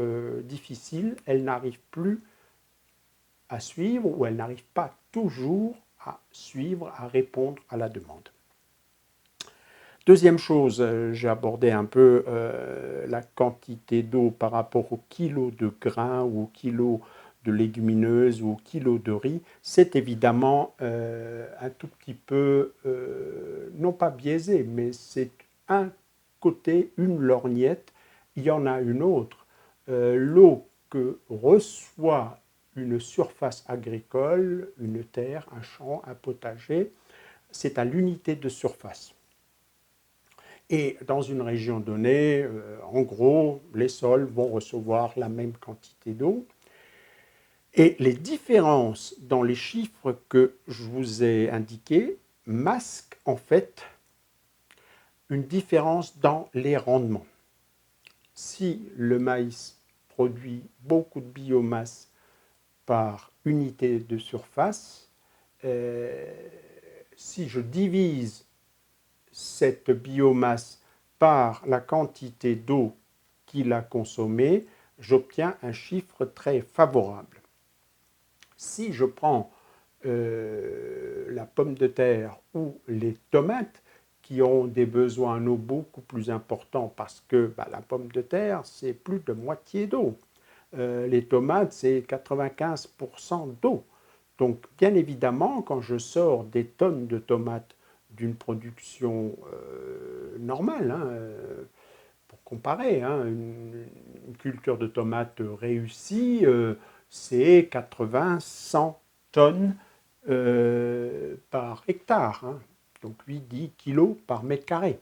[SPEAKER 1] difficile. Elles n'arrivent plus à suivre ou elles n'arrivent pas toujours à suivre, à répondre à la demande. Deuxième chose, j'ai abordé un peu la quantité d'eau par rapport au kilo de grains ou au kilo de légumineuses ou au kilo de riz. C'est évidemment un tout petit peu non pas biaisé, mais c'est un côté, une lorgnette, il y en a une autre. L'eau que reçoit une surface agricole, une terre, un champ, un potager, c'est à l'unité de surface. Et dans une région donnée, en gros, les sols vont recevoir la même quantité d'eau. Et les différences dans les chiffres que je vous ai indiqués masquent en fait une différence dans les rendements. Si le maïs produit beaucoup de biomasse par unité de surface, si je divise cette biomasse par la quantité d'eau qu'il a consommée, j'obtiens un chiffre très favorable. Si je prends la pomme de terre ou les tomates, qui ont des besoins en eau beaucoup plus importants parce que la pomme de terre, c'est plus de moitié d'eau. Les tomates, c'est 95% d'eau. Donc, bien évidemment, quand je sors des tonnes de tomates d'une production normale, pour comparer, une culture de tomates réussie, c'est 80-100 tonnes par hectare, donc 8-10 kilos par mètre carré.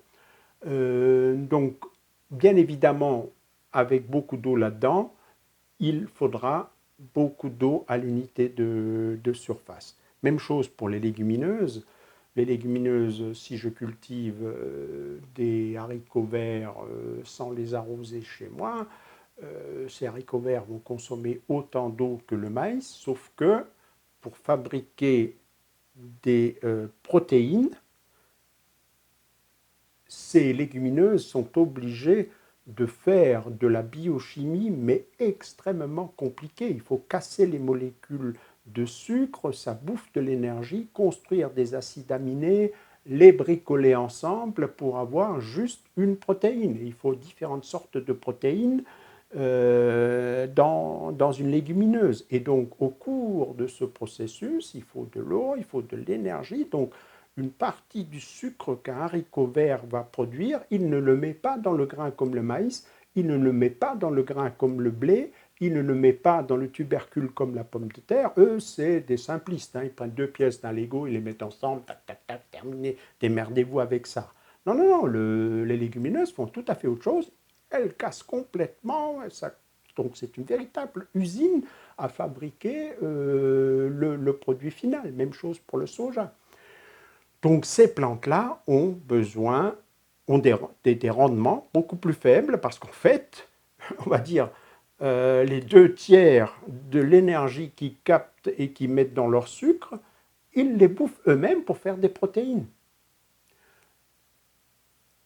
[SPEAKER 1] Donc, bien évidemment, avec beaucoup d'eau là-dedans, il faudra beaucoup d'eau à l'unité de surface. Même chose pour les légumineuses. Les légumineuses, si je cultive des haricots verts sans les arroser chez moi, ces haricots verts vont consommer autant d'eau que le maïs, sauf que pour fabriquer des protéines, ces légumineuses sont obligées de faire de la biochimie, mais extrêmement compliquée. Il faut casser les molécules de sucre, ça bouffe de l'énergie, construire des acides aminés, les bricoler ensemble pour avoir juste une protéine. Il faut différentes sortes de protéines dans une légumineuse. Et donc, au cours de ce processus, il faut de l'eau, il faut de l'énergie. Donc, une partie du sucre qu'un haricot vert va produire, il ne le met pas dans le grain comme le maïs, il ne le met pas dans le grain comme le blé, il ne le met pas dans le tubercule comme la pomme de terre. Eux, c'est des simplistes. Ils prennent 2 pièces d'un Lego, ils les mettent ensemble, tac, tac, tac, terminé, démerdez-vous avec ça. Non, non, non, les légumineuses font tout à fait autre chose. Elles cassent complètement. Donc, c'est une véritable usine à fabriquer le produit final. Même chose pour le soja. Donc ces plantes-là ont besoin, ont des rendements beaucoup plus faibles parce qu'en fait, on va dire, les 2 tiers de l'énergie qu'ils captent et qu'ils mettent dans leur sucre, ils les bouffent eux-mêmes pour faire des protéines.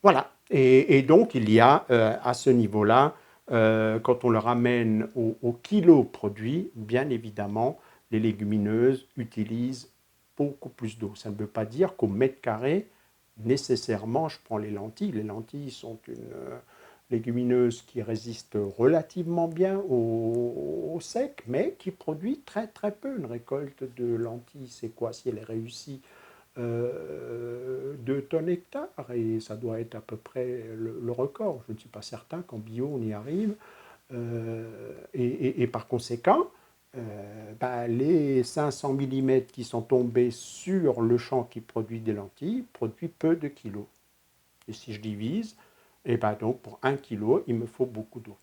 [SPEAKER 1] Voilà. Et donc il y a à ce niveau-là, quand on le ramène au kilo produit, bien évidemment, les légumineuses utilisent beaucoup plus d'eau. Ça ne veut pas dire qu'au mètre carré, nécessairement, je prends les lentilles. Les lentilles sont une légumineuse qui résiste relativement bien au sec, mais qui produit très très peu. Une récolte de lentilles, c'est quoi si elle est réussie 2 tonnes hectare, et ça doit être à peu près le record. Je ne suis pas certain qu'en bio on y arrive. Et par conséquent, les 500 mm qui sont tombés sur le champ qui produit des lentilles produit peu de kilos. Et si je divise, donc pour 1 kilo, il me faut beaucoup d'eau.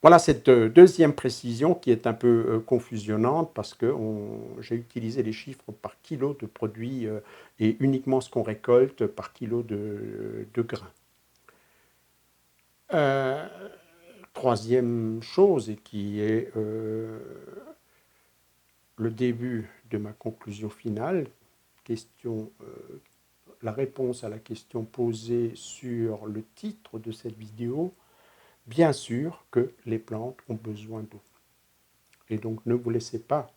[SPEAKER 1] Voilà cette deuxième précision qui est un peu confusionnante parce que j'ai utilisé les chiffres par kilo de produits et uniquement ce qu'on récolte par kilo de grains. Troisième chose, et qui est le début de ma conclusion finale, la réponse à la question posée sur le titre de cette vidéo. Bien sûr que les plantes ont besoin d'eau. Et donc ne vous laissez pas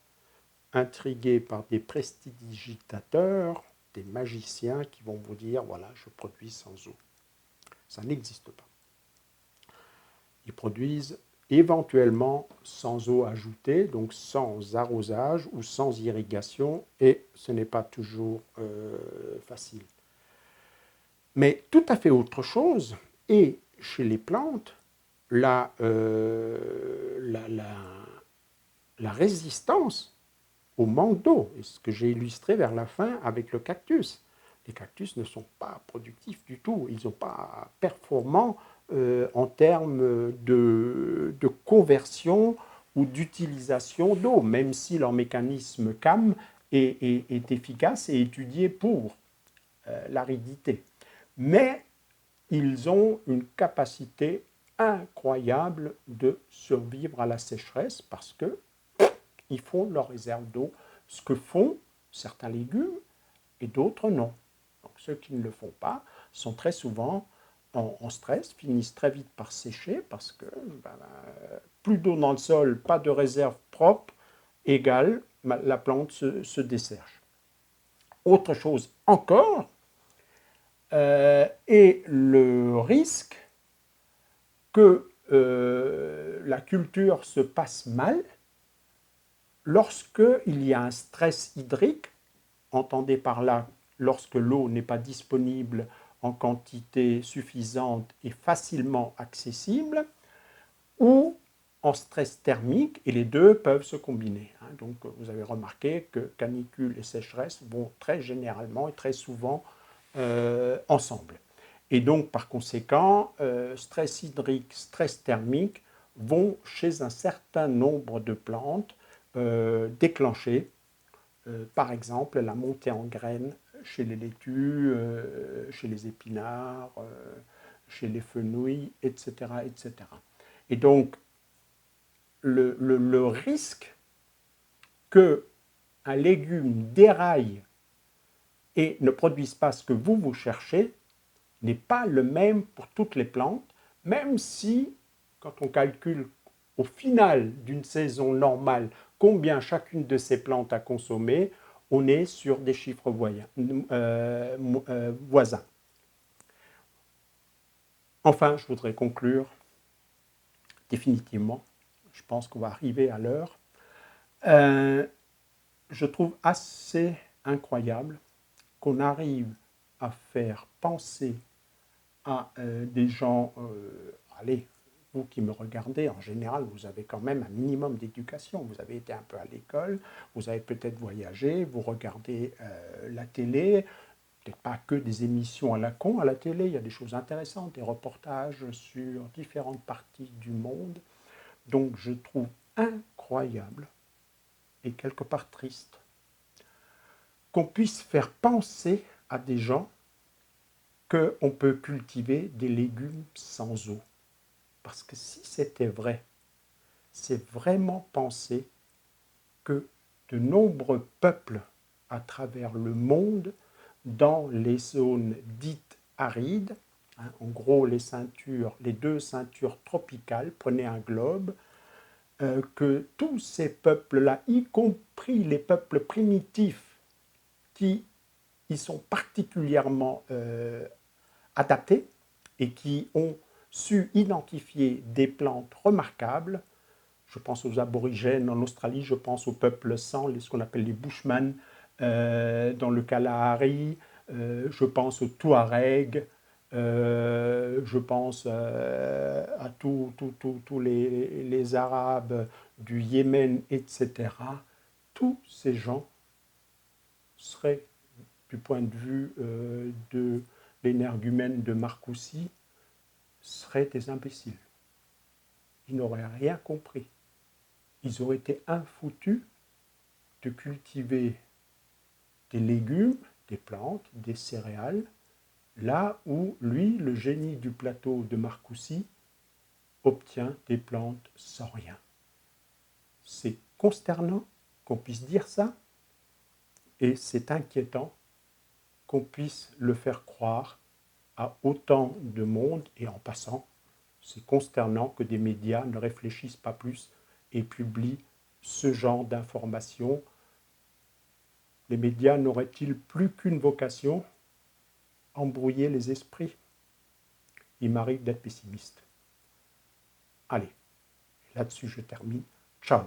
[SPEAKER 1] intriguer par des prestidigitateurs, des magiciens qui vont vous dire voilà, je produis sans eau. Ça n'existe pas. Ils produisent éventuellement sans eau ajoutée, donc sans arrosage ou sans irrigation, et ce n'est pas toujours facile. Mais tout à fait autre chose, et chez les plantes, la, la, la, la résistance au manque d'eau, et ce que j'ai illustré vers la fin avec le cactus. Les cactus ne sont pas productifs du tout, ils ne sont pas performants en termes de conversion ou d'utilisation d'eau, même si leur mécanisme CAM est efficace et étudié pour l'aridité. Mais ils ont une capacité incroyable de survivre à la sécheresse parce qu'ils font leur réserve d'eau, ce que font certains légumes et d'autres non. Donc ceux qui ne le font pas sont très souvent en stress, finissent très vite par sécher parce que plus d'eau dans le sol, pas de réserve propre, égale la plante se desserche. Autre chose encore, est le risque que la culture se passe mal lorsqu'il y a un stress hydrique, entendez par là lorsque l'eau n'est pas disponible en quantité suffisante et facilement accessible, ou en stress thermique, et les deux peuvent se combiner. Donc vous avez remarqué que canicule et sécheresse vont très généralement et très souvent ensemble. Et donc par conséquent, stress hydrique, stress thermique vont chez un certain nombre de plantes déclencher par exemple la montée en graines chez les laitues, chez les épinards, chez les fenouils, etc. etc. Et donc, le risque qu'un légume déraille et ne produise pas ce que vous cherchez n'est pas le même pour toutes les plantes, même si, quand on calcule au final d'une saison normale combien chacune de ces plantes a consommé, on est sur des chiffres voisins. Enfin, je voudrais conclure définitivement. Je pense qu'on va arriver à l'heure. Je trouve assez incroyable qu'on arrive à faire penser à des gens, allez, vous qui me regardez, en général, vous avez quand même un minimum d'éducation. Vous avez été un peu à l'école, vous avez peut-être voyagé, vous regardez la télé, peut-être pas que des émissions à la con à la télé, il y a des choses intéressantes, des reportages sur différentes parties du monde. Donc je trouve incroyable et quelque part triste qu'on puisse faire penser à des gens qu'on peut cultiver des légumes sans eau. Parce que si c'était vrai, c'est vraiment penser que de nombreux peuples à travers le monde, dans les zones dites arides, en gros les deux ceintures tropicales, prenez un globe, que tous ces peuples-là, y compris les peuples primitifs qui y sont particulièrement adaptés et qui ont su identifier des plantes remarquables. Je pense aux aborigènes en Australie, je pense aux peuples sans, ce qu'on appelle les Bushmen dans le Kalahari, je pense aux Touaregs, je pense à tous les Arabes du Yémen, etc. Tous ces gens seraient, du point de vue de l'énergumène de Marcoussis, seraient des imbéciles. Ils n'auraient rien compris. Ils auraient été infoutus de cultiver des légumes, des plantes, des céréales, là où lui, le génie du plateau de Marcoussis, obtient des plantes sans rien. C'est consternant qu'on puisse dire ça, et c'est inquiétant qu'on puisse le faire croire à autant de monde, et en passant, c'est consternant que des médias ne réfléchissent pas plus et publient ce genre d'informations. Les médias n'auraient-ils plus qu'une vocation? Embrouiller les esprits. Il m'arrive d'être pessimiste. Allez, Là-dessus, je termine. Ciao.